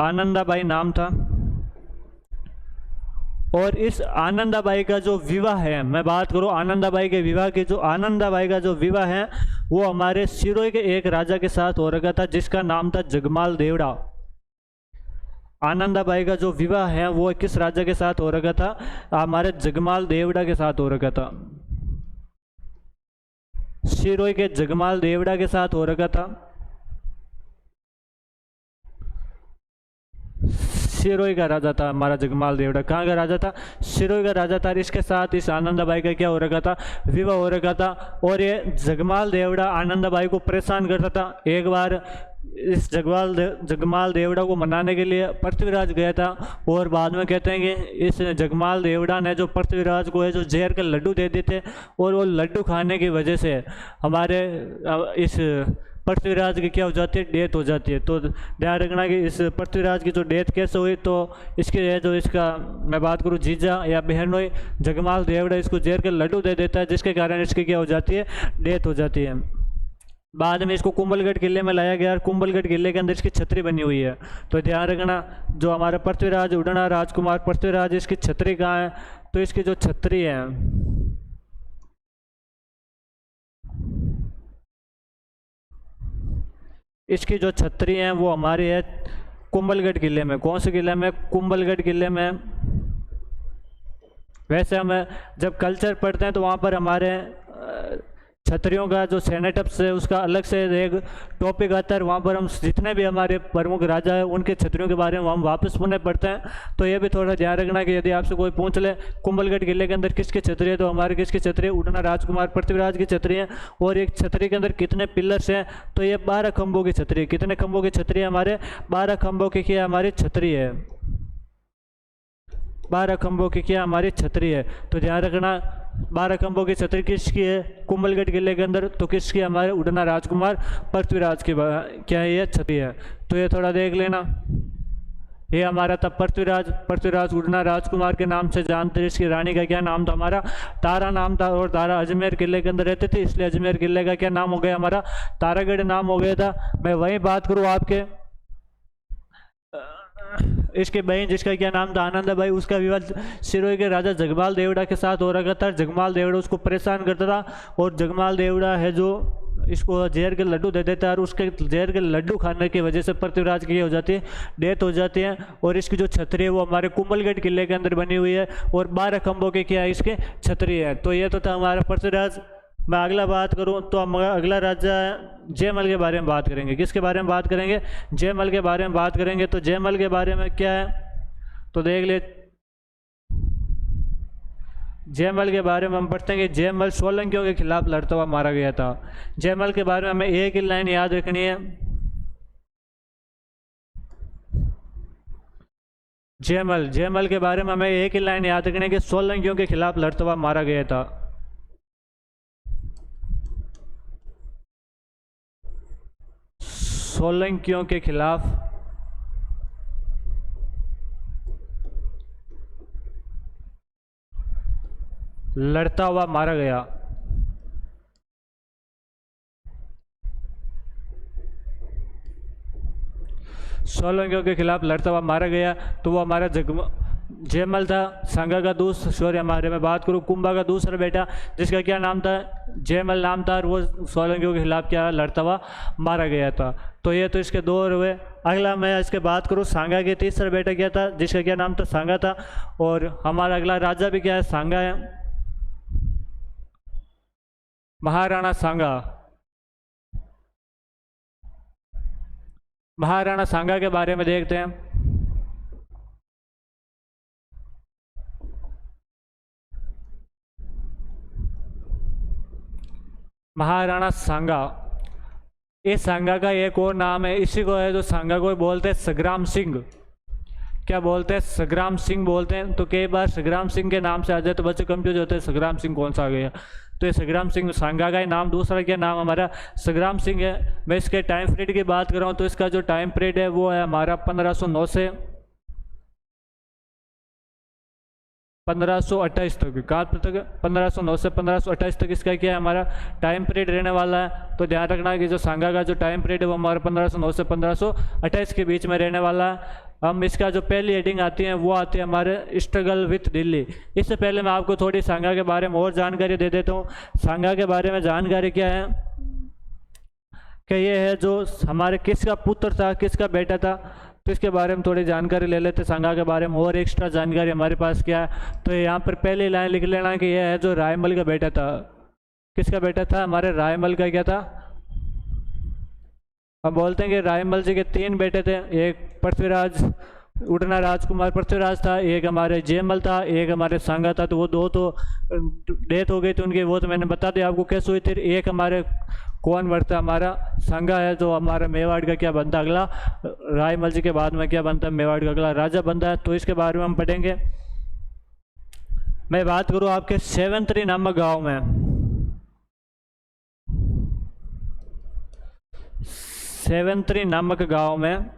आनंदाबाई नाम था। और इस आनंदाबाई का जो विवाह है, मैं बात करूं आनंदाबाई के विवाह की, जो आनंदाबाई का जो विवाह है वो हमारे सिरोही के एक राजा के साथ हो रखा था जिसका नाम था जगमाल देवड़ा। आनंदाबाई का जो विवाह है वो किस राजा के साथ हो रखा था? हमारे जगमाल देवड़ा के साथ हो रखा था। सिरोही के जगमाल देवड़ा के साथ हो रखा था। सिरोही का राजा था हमारा जगमाल देवड़ा। कहाँ का राजा था? सिरोही का राजा था। इसके साथ इस आनंदाबाई का क्या हो रखा था? विवाह हो रखा था। और ये जगमाल देवड़ा आनंदाबाई को परेशान करता था। एक बार इस जगमाल देवड़ा को मनाने के लिए पृथ्वीराज गया था, और बाद में कहते हैं कि इस जगमाल देवड़ा ने जो पृथ्वीराज को है जो जहर के लड्डू दे दिए थे, और वो लड्डू खाने की वजह से हमारे इस पृथ्वीराज की क्या हो जाती है? डेथ हो जाती है। तो ध्यान रखना कि इस पृथ्वीराज की जो डेथ कैसे हुई, तो इसके जो इसका मैं बात करूँ जीजा या बहन हुई, जगमाल देवड़ा इसको जहर के लड्डू दे देता है, जिसके कारण इसकी क्या हो जाती है? डेथ हो जाती है। बाद में इसको कुंभलगढ़ किले में लाया गया और कुंभलगढ़ किले के अंदर इसकी छतरी बनी हुई है। तो ध्यान रखना, जो हमारा पृथ्वीराज उड़ना राजकुमार पृथ्वीराज, इसकी छतरी कहाँ है? तो इसकी जो छतरी है, इसकी जो छतरी है वो हमारी है कुंभलगढ़ किले में। कौन से किले में? कुंभलगढ़ किले में। वैसे हम जब कल्चर पढ़ते हैं तो वहाँ पर हमारे छतरियों का जो सेनेटअप्स है उसका अलग से एक टॉपिक आता है। वहाँ पर हम जितने भी हमारे प्रमुख राजा है उनके छतरियों के बारे में हम वापस पुनः पढ़ते हैं। तो ये भी थोड़ा ध्यान रखना कि यदि आपसे कोई पूछ ले कुंभलगढ़ किले के अंदर किसकी छतरी है, तो हमारे किसकी छतरी है? उड़ना राजकुमार पृथ्वीराज की छतरी है। और एक छतरी के अंदर कितने पिलर्स हैं? तो ये 12 खंभों की छतरी। कितने खंभों की छतरी है? हमारे 12 खंभों की क्या हमारी छतरी है? 12 खंभों की क्या हमारी छतरी है। तो ध्यान रखना, 12 खंभों की छतरी किसकी है कुंभलगढ़ किले के अंदर? तो किसकी? हमारे उड़ना राजकुमार पृथ्वीराज की क्या है? ये छतरी है। तो ये थोड़ा देख लेना। ये हमारा था पृथ्वीराज उड़ना राजकुमार के नाम से जानते हैं। इसकी रानी का क्या नाम था? हमारा तारा नाम था। और तारा अजमेर किले के अंदर रहते थे, इसलिए अजमेर किले का क्या नाम हो गया? हमारा तारागढ़ नाम हो गया था। मैं वही बात करूँ आपके इसके बहन जिसका क्या नाम था? आनंदाबाई, उसका विवाह सिरोही के राजा जगमाल देवड़ा के साथ हो रखा था। जगमाल देवड़ा उसको परेशान करता था, और जगमाल देवड़ा है जो इसको जहर के लड्डू दे देता है, और उसके जहर के लड्डू खाने की वजह से पृथ्वीराज की हो जाती है? डेथ हो जाती है। और इसकी जो छतरी है वो हमारे कुंभलगढ़ किले के अंदर बनी हुई है, और 12 खंभों के क्या है इसके? छतरी है। तो ये तो था हमारा पृथ्वीराज। मैं अगला बात करूं तो हम अगला राजा जयमल के बारे में बात करेंगे। किसके बारे में बात करेंगे? जयमल के बारे में बात करेंगे। तो जयमल के बारे में क्या है तो देख ले। जयमल के बारे में हम पढ़ते हैं कि जयमल सोलंकियों के खिलाफ लड़ता हुआ मारा गया था। जयमल के बारे में हमें एक ही लाइन याद रखनी है। जयमल के बारे में हमें एक ही लाइन याद रखनी है कि सोलंकियों के खिलाफ लड़ता हुआ मारा गया था। सोलंकियों के खिलाफ लड़ता हुआ मारा गया। सोलंकियों के खिलाफ लड़ता हुआ मारा गया। तो वो हमारा जयमल था। सांगा का दूसरा हमारे में बात करूँ कुंभा का दूसरा बेटा जिसका क्या नाम था? जयमल नाम था, और वो सोलंकियों के खिलाफ क्या लड़ता हुआ मारा गया था। तो ये तो इसके 2 हुए। अगला मैं इसके बात करूँ सांगा के तीसरा बेटा क्या था? जिसका क्या नाम था? सांगा था। और हमारा अगला राजा भी क्या है? सांगा है, महाराणा सांगा। महाराणा सांगा के बारे में देखते हैं। महाराणा सांगा, इस सांगा का एक और नाम है, इसी को है जो सांगा को बोलते हैं संग्राम सिंह। क्या बोलते हैं? संग्राम सिंह बोलते हैं। तो कई बार संग्राम सिंह के नाम से आ जाए तो बच्चे कंफ्यूज होते हैं, संग्राम सिंह कौन सा आ गया? तो ये संग्राम सिंह सांगा का ही नाम, दूसरा क्या नाम हमारा संग्राम सिंह है। मैं इसके टाइम पीरियड की बात कर रहा हूँ तो इसका जो टाइम पीरियड है वो है हमारा 1509 से 1528 तक। कहाँ तक? 1509 से 1528 तक इसका क्या है, हमारा टाइम पीरियड रहने वाला है। तो ध्यान रखना कि जो सांगा का जो टाइम पीरियड है वो हमारा 1509 से 1528 के बीच में रहने वाला है। हम इसका जो पहली हेडिंग आती है वो आती है हमारे स्ट्रगल विथ दिल्ली। इससे पहले मैं आपको थोड़ी सांगा के बारे में और जानकारी दे देता हूँ। सांगा के बारे में जानकारी क्या है कि ये है जो हमारे किसका पुत्र था, किसका बेटा था, तो इसके बारे में थोड़ी जानकारी ले लेते सांगा के बारे में। और एक्स्ट्रा जानकारी हमारे पास क्या है, तो यहाँ पर पहली लाइन लिख लेना कि यह है जो रायमल का बेटा था। किसका बेटा था? हमारे रायमल का क्या था? हम बोलते हैं कि रायमल जी के 3 बेटे थे। एक पृथ्वीराज उड़ना राजकुमार पृथ्वीराज था, एक हमारे जयमल था, एक हमारे सांगा था। तो वो 2 तो डेथ हो गई थी उनकी, वो तो मैंने बता दिया आपको कैसे हुई थी। एक हमारे कौन बढ़ता? हमारा सांगा है जो हमारा मेवाड़ का क्या बनता अगला, रायमल जी के बाद में क्या बनता है, मेवाड़ का अगला राजा बनता है। तो इसके बारे में हम पढ़ेंगे। मैं बात करूँ आपके सेवंतरी नामक गांव में, सेवंतरी नामक गांव में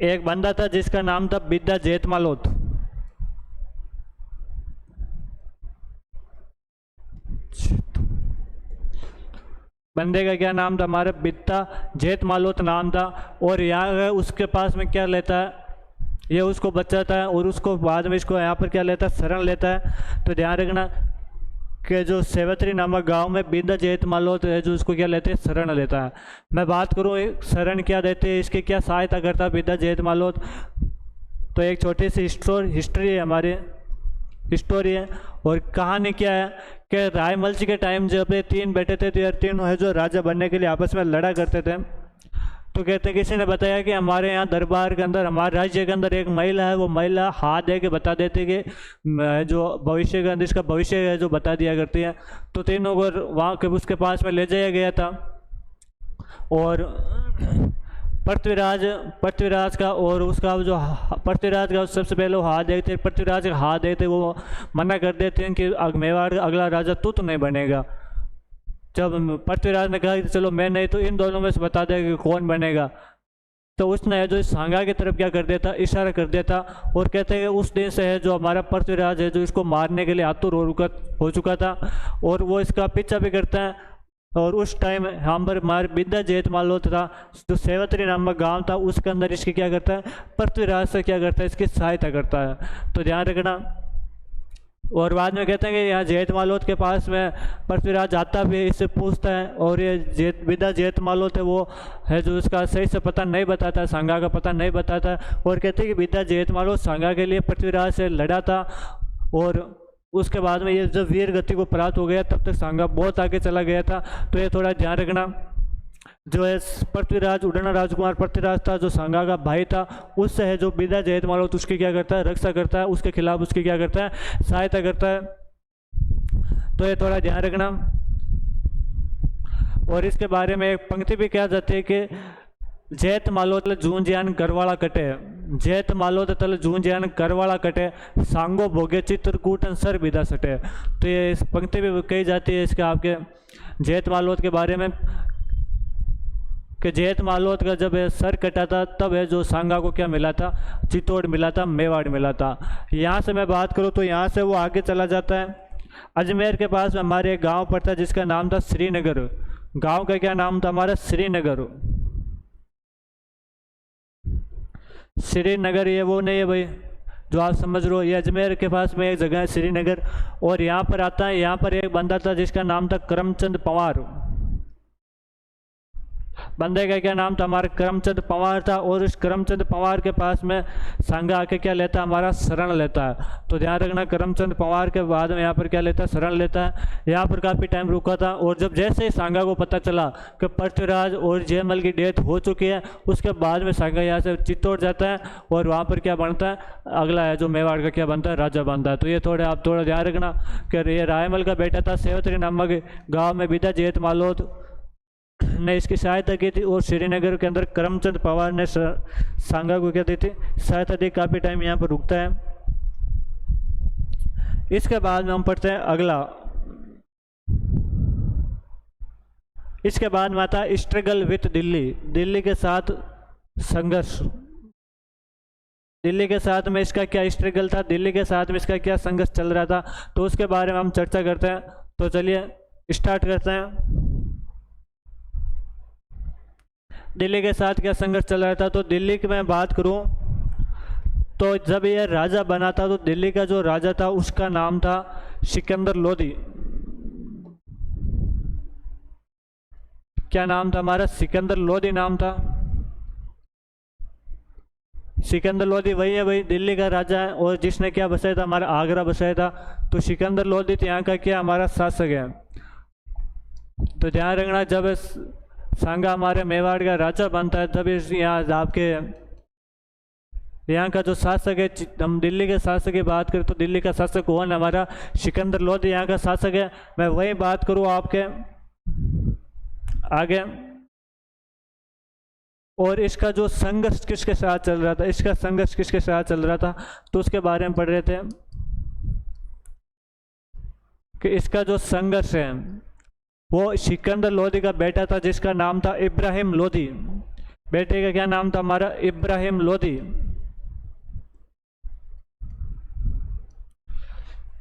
एक बंदा था जिसका नाम था बिद्दा जेतमालोत। बंदे का क्या नाम था? हमारे बिद्दा जेतमालोत नाम था। और यहाँ उसके पास में क्या लेता है, ये उसको बचाता है और उसको बाद में इसको यहाँ पर क्या लेता है, शरण लेता है। तो ध्यान रखना कि जो सेवत्री नामक गांव में बिद्दा जेतमालोत है जो उसको क्या लेते हैं, शरण लेता है। मैं बात करूँ शरण क्या देते हैं, इसकी क्या सहायता करता है बिद्दा जेतमालोत, तो एक छोटी सी हिस्ट्री है हमारी, हिस्टोरी है। और कहानी क्या है कि रायमल जी के टाइम जब ये 3 बेटे थे तो ये तीनों है जो राजा बनने के लिए आपस में लड़ा करते थे। तो कहते हैं किसी ने बताया कि हमारे यहाँ दरबार के अंदर, हमारे राज्य के अंदर एक महिला है, वो महिला हाथ दे के बता देती कि जो भविष्य के अंदर इसका भविष्य है जो बता दिया करती है। तो तीनों को वहाँ के उसके पास में ले जाया गया था और पृथ्वीराज का और उसका जो पृथ्वीराज का सबसे पहले वो हाथ देखते, पृथ्वीराज का हाथ देखते वो मना कर देते हैं कि मेवाड़ अगला राजा तू तो नहीं बनेगा। जब पृथ्वीराज ने कहा कि चलो मैं नहीं तो इन दोनों में से बता दे कि कौन बनेगा, तो उसने जो सांगा की तरफ क्या कर देता, इशारा कर देता और कहते हैं कि उस दिन से है जो हमारा पृथ्वीराज है जो इसको मारने के लिए आतुर हो चुका था और वो इसका पीछा भी करता है। और उस टाइम हम पर हमारे बिद्दा जेतमालोत था जो सेवत्री नामक गांव था, उसके अंदर इसकी क्या करता है, पृथ्वीराज से क्या करता है, इसकी सहायता करता है। तो ध्यान रखना। और बाद में कहते हैं कि यहाँ जेतमालोत के पास में पृथ्वीराज आता भी है, इससे पूछता है और ये बिद्दा जेतमालोत है वो है जो उसका सही से पता नहीं बताता, सांगा का पता नहीं बताता। और कहते हैं कि बिद्दा जेतमालोत सांगा के लिए पृथ्वीराज से लड़ा था और उसके बाद में ये जब वीर गति को प्राप्त हो गया तब तक सांगा बहुत आगे चला गया था। तो ये थोड़ा ध्यान रखना। जो है पृथ्वीराज उड़ना राजकुमार पृथ्वीराज था जो सांगा का भाई था, उससे है जो बिद्दा जेतमालोत उसकी क्या करता है, रक्षा करता है, उसके खिलाफ उसकी क्या करता है, सहायता करता है। तो ये थोड़ा ध्यान रखना। और इसके बारे में एक पंक्ति भी कहा जाती है कि जैत मालोत जूंजियान करवाला कटे, जैत मालोत तल जूंजियान करवाला कटे, सांगो भोगे चित्रकूटन सर विदा सटे। तो ये इस पंक्ति भी कही जाती है इसके आपके जैत मालोत के बारे में कि जैत मालोत का जब सर कटा था तब है जो सांगा को क्या मिला था, चित्तौड़ मिला था, मेवाड़ मिला था। यहाँ से मैं बात करूँ तो यहाँ से वो आगे चला जाता है। अजमेर के पास हमारे एक गाँव पड़ता है जिसका नाम था श्रीनगर। गाँव का क्या नाम था हमारा, श्रीनगर। श्रीनगर ये वो नहीं है भाई जो आप समझ रहे हो, ये अजमेर के पास में एक जगह है श्रीनगर। और यहाँ पर आता है, यहाँ पर एक बंदा था जिसका नाम था करमचंद पंवार। बंदे का क्या नाम था, हमारा करमचंद पंवार था। और उस करमचंद पंवार के पास में सांगा आके क्या लेता है, हमारा शरण लेता है। तो ध्यान रखना, करमचंद पंवार के बाद में यहाँ पर क्या लेता है, शरण लेता है। यहाँ पर काफ़ी टाइम रुका था। और जब जैसे ही सांगा को पता चला कि पृथ्वीराज और जयमल की डेथ हो चुकी है, उसके बाद में सांगा यहाँ से चित्तौड़ जाता है और वहाँ पर क्या बनता है, अगला है जो मेवाड़ का क्या बनता है, राजा बनता है। तो ये थोड़े आप थोड़ा ध्यान रखना कि ये रायमल का बेटा था, सेवत्री नामक गाँव में बिद्दा जेतमालोत ने इसकी सहायता की थी। और श्रीनगर के अंदर करमचंद पंवार ने सांगा को क्या दी थी, सहायता दी। काफ़ी टाइम यहाँ पर रुकता है। इसके बाद में हम पढ़ते हैं अगला। इसके बाद में आता है स्ट्रगल विथ दिल्ली, दिल्ली के साथ संघर्ष। दिल्ली के साथ में इसका क्या स्ट्रगल था, दिल्ली के साथ में इसका क्या संघर्ष चल रहा था, तो उसके बारे में हम चर्चा करते हैं। तो चलिए स्टार्ट करते हैं। दिल्ली के साथ क्या संघर्ष चल रहा था, तो दिल्ली की मैं बात करूं तो जब यह राजा बना था तो दिल्ली का जो राजा था उसका नाम था सिकंदर लोदी। क्या नाम था हमारा, सिकंदर लोदी नाम था। सिकंदर लोदी वही है, वही दिल्ली का राजा है और जिसने क्या बसाया था, हमारा आगरा बसाया था। तो सिकंदर लोदी यहाँ का क्या हमारा शासक है। तो ध्यान रखना, जब सांगा हमारे मेवाड़ का राजा बनता है तब इस यहाँ आपके यहाँ का जो शासक है, हम दिल्ली के शासक की बात करें तो दिल्ली का शासक कौन है, हमारा सिकंदर लोदी यहाँ का शासक है। मैं वही बात करूँ आपके आगे, और इसका जो संघर्ष किसके साथ चल रहा था, इसका संघर्ष किसके साथ चल रहा था, तो उसके बारे में पढ़ रहे थे कि इसका जो संघर्ष है वो सिकंदर लोदी का बेटा था जिसका नाम था इब्राहिम लोदी। बेटे का क्या नाम था हमारा, इब्राहिम लोदी।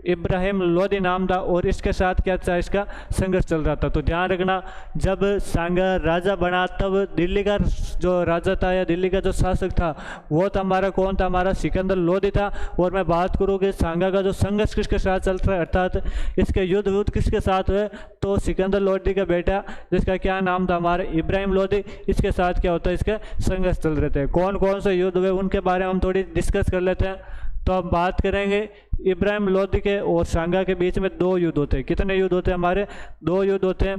इब्राहिम लोदी नाम था और इसके साथ क्या था, इसका संघर्ष चल रहा था। तो ध्यान रखना, जब सांगा राजा बना तब दिल्ली का जो राजा था या दिल्ली का जो शासक था वो था हमारा कौन था, हमारा सिकंदर लोदी था। और मैं बात करूँ कि सांगा का जो संघर्ष किसके साथ चल रहा है, अर्थात इसके युद्ध किसके साथ हुए, तो सिकंदर लोदी का बेटा जिसका क्या नाम था हमारा इब्राहिम लोदी, इसके साथ क्या होता है, इसके संघर्ष चल रहे थे। कौन कौन से युद्ध हुए उनके बारे में हम थोड़ी डिस्कस कर लेते हैं। तो हम बात करेंगे इब्राहिम लोदी के और सांगा के बीच में दो युद्ध होते हैं। कितने युद्ध होते हैं हमारे, दो युद्ध होते हैं।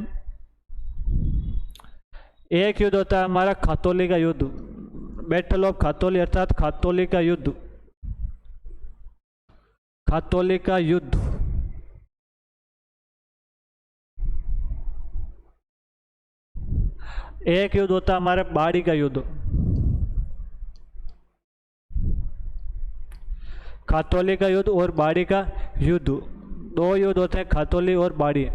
एक युद्ध होता है हमारा खातौली का युद्ध, बैटल ऑफ खातौली, अर्थात खातौली का युद्ध, खातौली का युद्ध। एक युद्ध होता है हमारा बाड़ी का युद्ध, खातौली का युद्ध और बाड़ी का युद्ध, दो युद्ध होते हैं, खातौली और बाड़ी।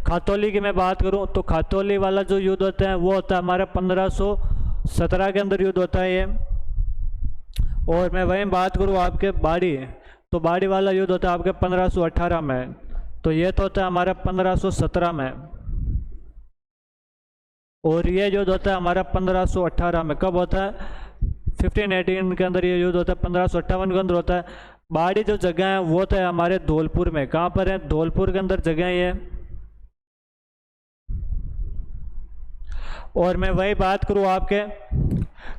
खातौली की मैं बात करूं तो खातौली वाला जो युद्ध होता है वो होता है हमारा 1517 के अंदर युद्ध होता है ये। और मैं वहीं बात करूं आपके बाड़ी, तो बाड़ी वाला युद्ध होता है आपके 1518 में। तो ये तो होता है हमारा 1517 में, और ये युद्ध होता है हमारा 1518 में। कब होता है, 1518 के अंदर ये युद्ध होता है, 1558 के अंदर होता है। बाड़ी जो जगह है वो तो है हमारे धौलपुर में। कहाँ पर है, धौलपुर के अंदर जगह है ये। और मैं वही बात करूँ आपके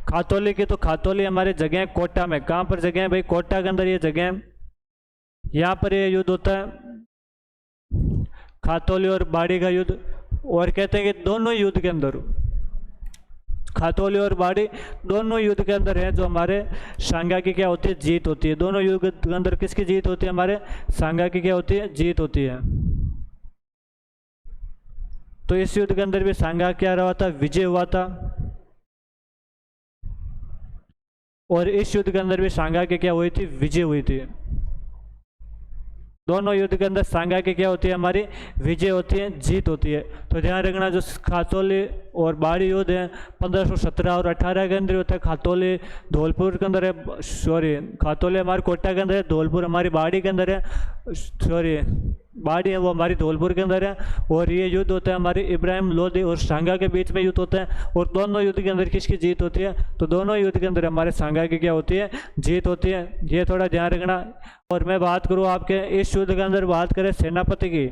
खातौली की, तो खातौली हमारे जगह है कोटा में। कहाँ पर जगह है भाई, कोटा के अंदर ये जगह है। यहाँ पर ये युद्ध होता है खातौली और बाड़ी का युद्ध। और कहते हैं कि दोनों युद्ध के अंदर, खातौली और बाड़ी दोनों युद्ध के अंदर है जो हमारे सांगा की क्या होती है, जीत होती है। दोनों युद्ध के अंदर किसकी जीत होती है, हमारे सांगा की क्या होती है, जीत होती है। तो इस युद्ध के अंदर भी सांगा क्या रहा था, विजय हुआ था। और इस युद्ध के अंदर भी सांगा की क्या हुई थी, विजय हुई थी। दोनों युद्ध के अंदर सांगा की क्या होती है, हमारी विजय होती है, जीत होती है। तो ध्यान रखना, जो खातौली और बाड़ी युद्ध है 1517 और 18 के अंदर होता है। खातौली धौलपुर के अंदर है, सॉरी खातौली हमारे कोटा के अंदर है, धौलपुर हमारी बाड़ी के अंदर है, सॉरी बाड़ी है वो हमारी धौलपुर के अंदर है। और ये युद्ध होता है हमारे इब्राहिम लोदी और सांगा के बीच में युद्ध होता है। और दोनों युद्ध के अंदर किसकी जीत होती है, तो दोनों युद्ध के अंदर हमारे सांगा की क्या होती है, जीत होती है। ये थोड़ा ध्यान रखना। और मैं बात करूँ आपके इस युद्ध के अंदर, बात करें सेनापति की,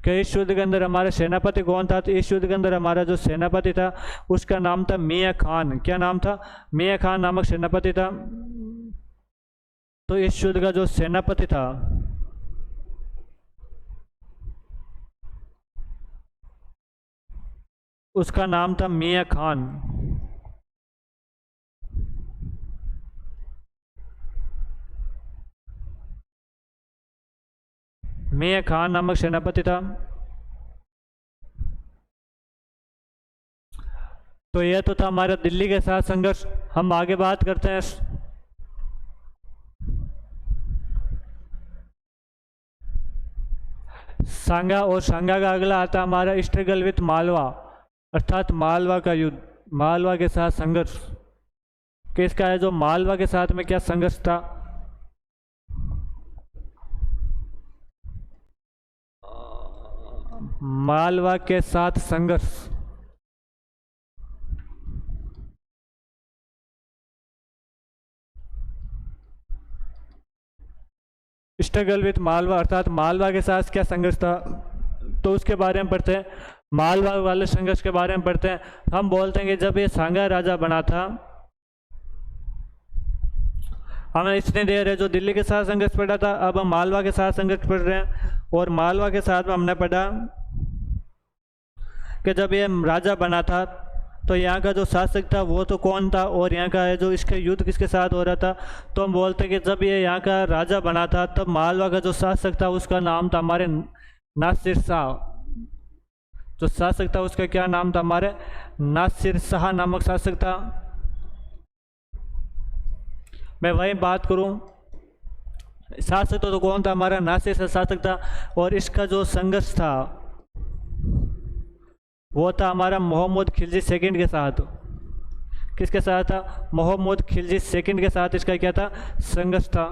कि इस युद्ध के अंदर हमारे सेनापति कौन था, तो इस युद्ध के अंदर हमारा जो सेनापति था उसका नाम था मियाँ खान। क्या नाम था, मियाँ खान नामक सेनापति था। तो इस युद्ध का जो सेनापति था उसका नाम था मियाँ खान। मियाँ खान नामक सेनापति था। तो यह तो था हमारा दिल्ली के साथ संघर्ष। हम आगे बात करते हैं सांगा, और सांगा का अगला आता है हमारा स्ट्रगल विथ मालवा, अर्थात मालवा का युद्ध, मालवा के साथ संघर्ष। किसका है जो मालवा के साथ में क्या संघर्ष था? मालवा के साथ संघर्ष। स्ट्रगल विथ मालवा अर्थात मालवा के साथ क्या संघर्ष था, तो उसके बारे में पढ़ते हैं। मालवा वाले संघर्ष के बारे में पढ़ते हैं। हम बोलते हैं कि जब ये सांगा राजा बना था, हमने इतनी देर है जो दिल्ली के साथ संघर्ष पढ़ा था, अब हम मालवा के साथ संघर्ष पढ़ रहे हैं। और मालवा के साथ में हमने पढ़ा कि जब ये राजा बना था तो यहाँ का जो शासक था वो तो कौन था, और यहाँ का है जो इसके युद्ध किसके साथ हो रहा था। तो हम बोलते हैं कि जब ये यहाँ का राजा बना था तब मालवा का जो शासक था उसका नाम था हमारे नासिर शाह। जो शासक था उसका क्या नाम था? हमारे नासिर शाह नामक शासक था। मैं वही बात करूं, शासक तो कौन था? हमारा नासिर शाह शासक था। और इसका जो संघर्ष था वो था हमारा मोहम्मद खिलजी सेकंड के साथ। किसके साथ था? मोहम्मद खिलजी सेकंड के साथ इसका क्या था? संघर्ष था।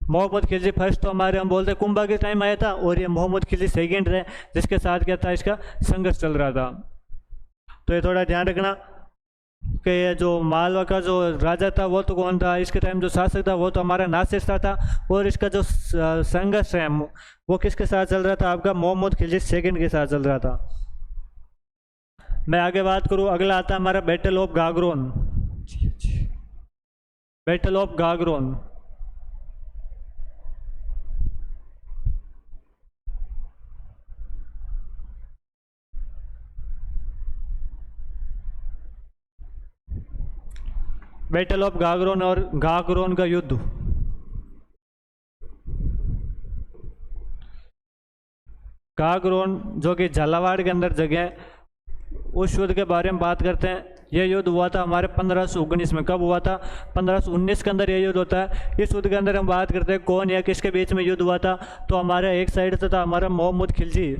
मोहम्मद खिलजी फर्स्ट तो हमारे हम बोलते कुंभा के टाइम आया था, और ये मोहम्मद खिलजी सेकंड है जिसके साथ क्या था? इसका संघर्ष चल रहा था। तो ये थोड़ा ध्यान रखना कि ये जो मालवा का जो राजा था वो तो कौन था? इसके टाइम जो शासक था वो तो हमारा नासिर शाह था, और इसका जो संघर्ष है वो किसके साथ चल रहा था? आपका मोहम्मद खिलजी सेकंड के साथ चल रहा था। मैं आगे बात करूं, अगला आता है हमारा battle of Gagron. Battle of Gagron battle of Gagron और गागरोन का युद्ध। गागरोन जो कि झालावाड़ के अंदर जगह है, उस युद्ध के बारे में बात करते हैं। यह युद्ध हुआ था हमारे 1519 में। कब हुआ था? 1519 के अंदर यह युद्ध होता है। इस युद्ध के अंदर हम बात करते हैं कौन या किसके बीच में युद्ध हुआ था। तो हमारे एक साइड से था हमारा मोहम्मद खिलजी,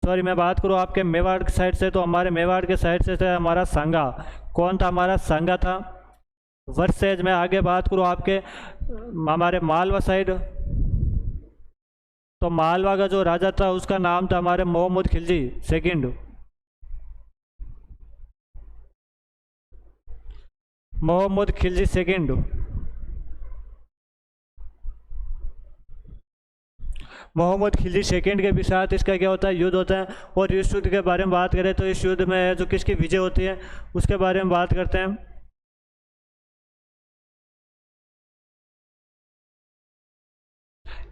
सॉरी मैं बात करूँ आपके मेवाड़ के साइड से, तो हमारे मेवाड़ के साइड से था हमारा सांगा। कौन था? हमारा सांगा था। वर्सेज में आगे बात करूँ आपके हमारे मालवा साइड, तो मालवा का जो राजा था उसका नाम था हमारे Mohammad Khilji second. Mohammad Khilji second. Mohammad Khilji second के भी साथ इसका क्या होता है? युद्ध होता है। और इस युद्ध के बारे में बात करें तो इस युद्ध में जो किसकी विजय होती है उसके बारे में बात करते हैं।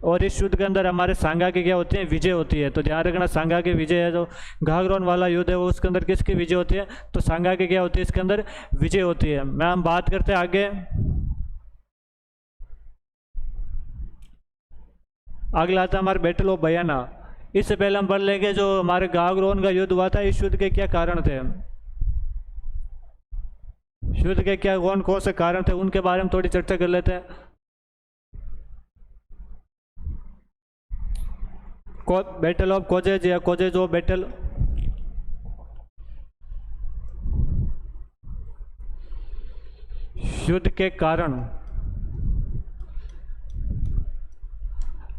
और इस युद्ध के अंदर हमारे सांगा की क्या होती है? विजय होती है। तो ध्यान रखना, सांगा की विजय है। जो गागरोन वाला युद्ध है वो उसके अंदर किसकी विजय होती है? तो सांगा की क्या होती है? इसके अंदर विजय होती है। मैं हम बात करते हैं आगे। अगला आता है हमारे बैटल ऑफ बयाना। इससे पहले हम पढ़ लेंगे जो हमारे गागरोन का युद्ध हुआ था, इस युद्ध के क्या कारण थे, युद्ध के क्या कौन कौन से कारण थे उनके बारे में थोड़ी चर्चा कर लेते हैं। बैटल ऑफ कोजेज या कोजेजो बैटल। युद्ध के कारण,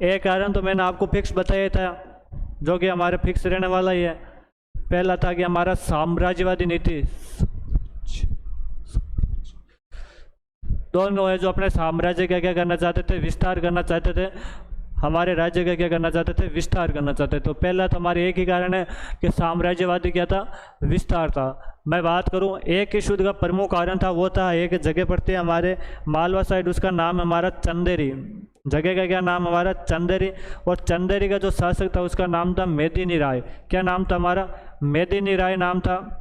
एक कारण तो मैंने आपको फिक्स बताया था जो कि हमारे फिक्स रहने वाला ही है। पहला था कि हमारा साम्राज्यवादी नीति। दोनों है जो अपने साम्राज्य का क्या करना चाहते थे? विस्तार करना चाहते थे। हमारे राज्य का क्या करना चाहते थे? विस्तार करना चाहते थे। तो पहला तो हमारे एक ही कारण है कि साम्राज्यवादी क्या था? विस्तार था। मैं बात करूं एक इस युद्ध का प्रमुख कारण था, वो था एक जगह पड़ती है हमारे मालवा साइड, उसका नाम हमारा चंदेरी। जगह का क्या नाम? हमारा चंदेरी। और चंदेरी का जो शासक था उसका नाम था मेदिनी राय। क्या नाम था हमारा? मेदिनी राय नाम था।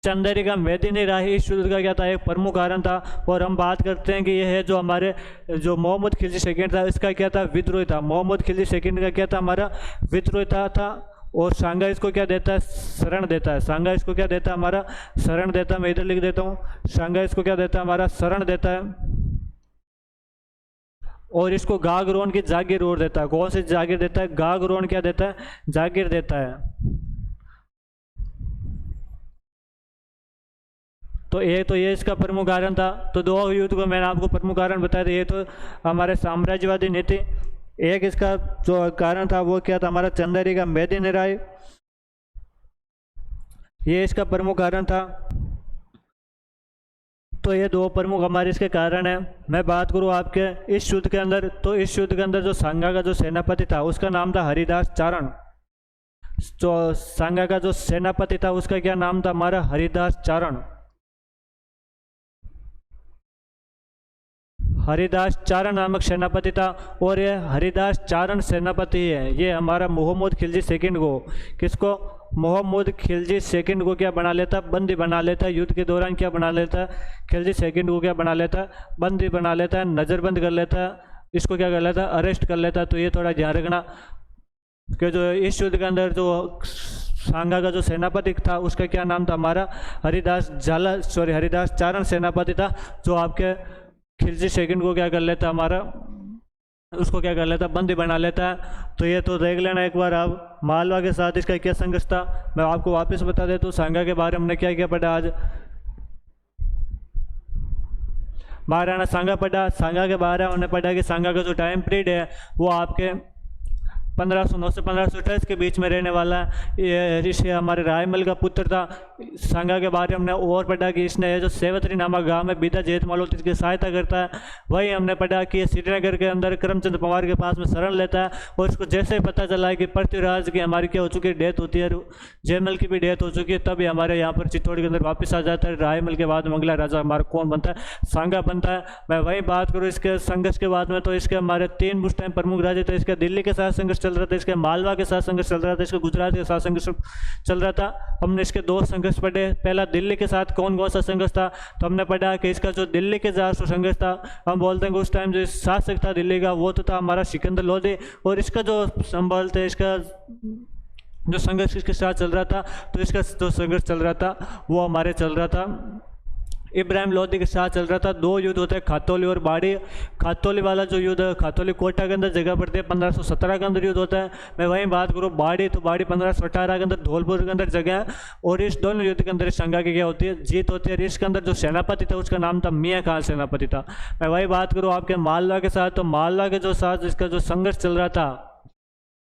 चंदेरी का मेदिनी राय इस युद्ध का क्या था? एक प्रमुख कारण था। और हम बात करते हैं कि यह है जो हमारे जो मोहम्मद खिलजी सेकंड था इसका क्या था? विद्रोह था। मोहम्मद खिलजी सेकंड का क्या था? हमारा विद्रोह था। और सांगा इसको क्या देता है? शरण देता है। सांगा इसको क्या देता है? हमारा शरण देता है। मैं इधर लिख देता हूँ, सांगा इसको क्या देता है? हमारा शरण देता है। और इसको गागरोन की जागीर और देता है। कौन सी जागीर देता है? गागरोन क्या देता है? जागीर देता है। तो ये इसका प्रमुख कारण था। तो दो युद्ध को मैंने आपको प्रमुख कारण बताया था। ये तो हमारे साम्राज्यवादी नीति। एक इसका जो कारण था वो क्या था? हमारा चंदेरी का मेदिनीराय, ये इसका प्रमुख कारण था। तो ये दो प्रमुख हमारे इसके कारण है। मैं बात करूँ आपके इस युद्ध के अंदर, तो इस युद्ध के अंदर जो सांगा का जो सेनापति था उसका नाम था हरिदास चारण। जो सांगा का जो सेनापति था उसका क्या नाम था? हमारा हरिदास चारण। हरिदास चारण नामक सेनापति था। और ये हरिदास चारण सेनापति है, ये हमारा मोहम्मद खिलजी सेकंड को, किसको? मोहम्मद खिलजी सेकंड को क्या बना लेता? बंदी बना लेता है। युद्ध के दौरान क्या बना लेता? खिलजी सेकंड को क्या बना लेता? बंदी बना लेता है, नज़रबंद कर लेता है, इसको क्या कर लेता? अरेस्ट कर लेता। तो ये थोड़ा ध्यान रखना कि जो इस युद्ध के अंदर जो सांगा का जो सेनापति था उसका क्या नाम था? हमारा हरिदास चारण सेनापति था, जो आपके खिलजी सेकंड को क्या कर लेता? हमारा उसको क्या कर लेता? बंदी बना लेता है। तो ये तो देख लेना एक बार आप। मालवा के साथ इसका क्या संघर्ष था मैं आपको वापस बता देता हूँ। सांगा के बारे में हमने क्या क्या पढ़ा आज? महाराणा सांगा पढ़ा। सांगा के बारे में हमने पढ़ा कि सांगा का जो टाइम पीरियड है वो आपके 1509 से 1528 के बीच में रहने वाला है। ये ऋषि हमारे रायमल का पुत्र था। सांगा के बारे में हमने और पढ़ा कि इसने जो सेवत्री नामक गांव में बीदा जेठ मालोत की सहायता करता है। वही हमने पढ़ा कि ये श्रीनगर के अंदर करमचंद पवार के पास में शरण लेता है। और इसको जैसे ही पता चला है कि पृथ्वीराज की हमारी क्या हो चुकी है? डेथ होती है, जयमल की भी डेथ हो चुकी है, तभी हमारे यहाँ पर चित्तौड़ के अंदर वापस आ जाता है। रायमल के बाद मंगला राजा हमारा कौन बनता है? सांगा बनता है। मैं वही बात करूँ इसके संघर्ष के बाद में, तो इसके हमारे 3 उस टाइम प्रमुख राज्य थे। इसका दिल्ली के साथ संघर्ष चल रहा था, इसके मालवा के साथ संघर्ष चल रहा था, इसके गुजरात के साथ संघर्ष चल रहा था। हमने इसके 2 संघर्ष पढ़े। पहला दिल्ली के साथ कौन कौन सा संघर्ष था? तो हमने पढ़ा कि इसका जो दिल्ली के साथ संघर्ष था, हम बोलते हैं कि उस टाइम जो शासक था दिल्ली का वो तो था हमारा सिकंदर लोधी। और इसका जो संबल थे, इसका जो संघर्ष किसके साथ चल रहा था? तो इसका जो संघर्ष चल रहा था वो हमारे चल रहा था इब्राहिम लोधी के साथ चल रहा था। 2 युद्ध होते हैं, खातौली और बाड़ी। खातौली वाला जो युद्ध है, खातौली कोटा के अंदर जगह पड़ती है, 1517 के अंदर युद्ध होता है। मैं वहीं बात करूँ बाड़ी, तो बाड़ी 1518 के अंदर धौलपुर के अंदर जगह है। और इस दोनों युद्ध के अंदर सांगा की क्या होती है? जीत होती है। इसके अंदर जो सेनापति था उसका नाम था मियाँ खान सेनापति था। मैं वही बात करूँ आपके मालवा के साथ, तो मालवा के जो साथ इसका जो संघर्ष चल रहा था,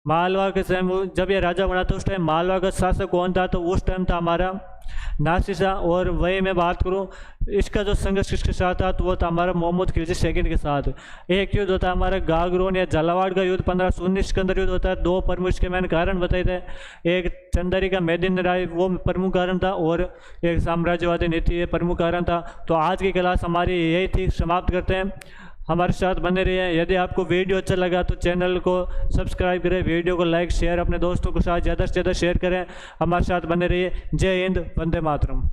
मालवा के टाइम जब ये राजा बना था उस टाइम मालवा का शासक कौन था? तो उस टाइम था हमारा नासिर। और वही मैं बात करूं इसका जो संघर्ष किसके साथ था? तो वो था हमारा मोहम्मद खिलजी सेकंड के साथ। एक युद्ध होता है हमारा गागरोन या झालावाड़ का युद्ध, 1519 के अंदर युद्ध होता है। 2 प्रमुख इसके मैंने कारण बताए थे। एक चंदेरी का मेदिनीराय वो प्रमुख कारण था, और एक साम्राज्यवादी नीति ये प्रमुख कारण था। तो आज की क्लास हमारी यही थी, समाप्त करते हैं। हमारे साथ बने रहिए। यदि आपको वीडियो अच्छा लगा तो चैनल को सब्सक्राइब करें, वीडियो को लाइक शेयर अपने दोस्तों के साथ ज़्यादा से ज़्यादा शेयर करें। हमारे साथ बने रहिए। जय हिंद, वंदे मातरम।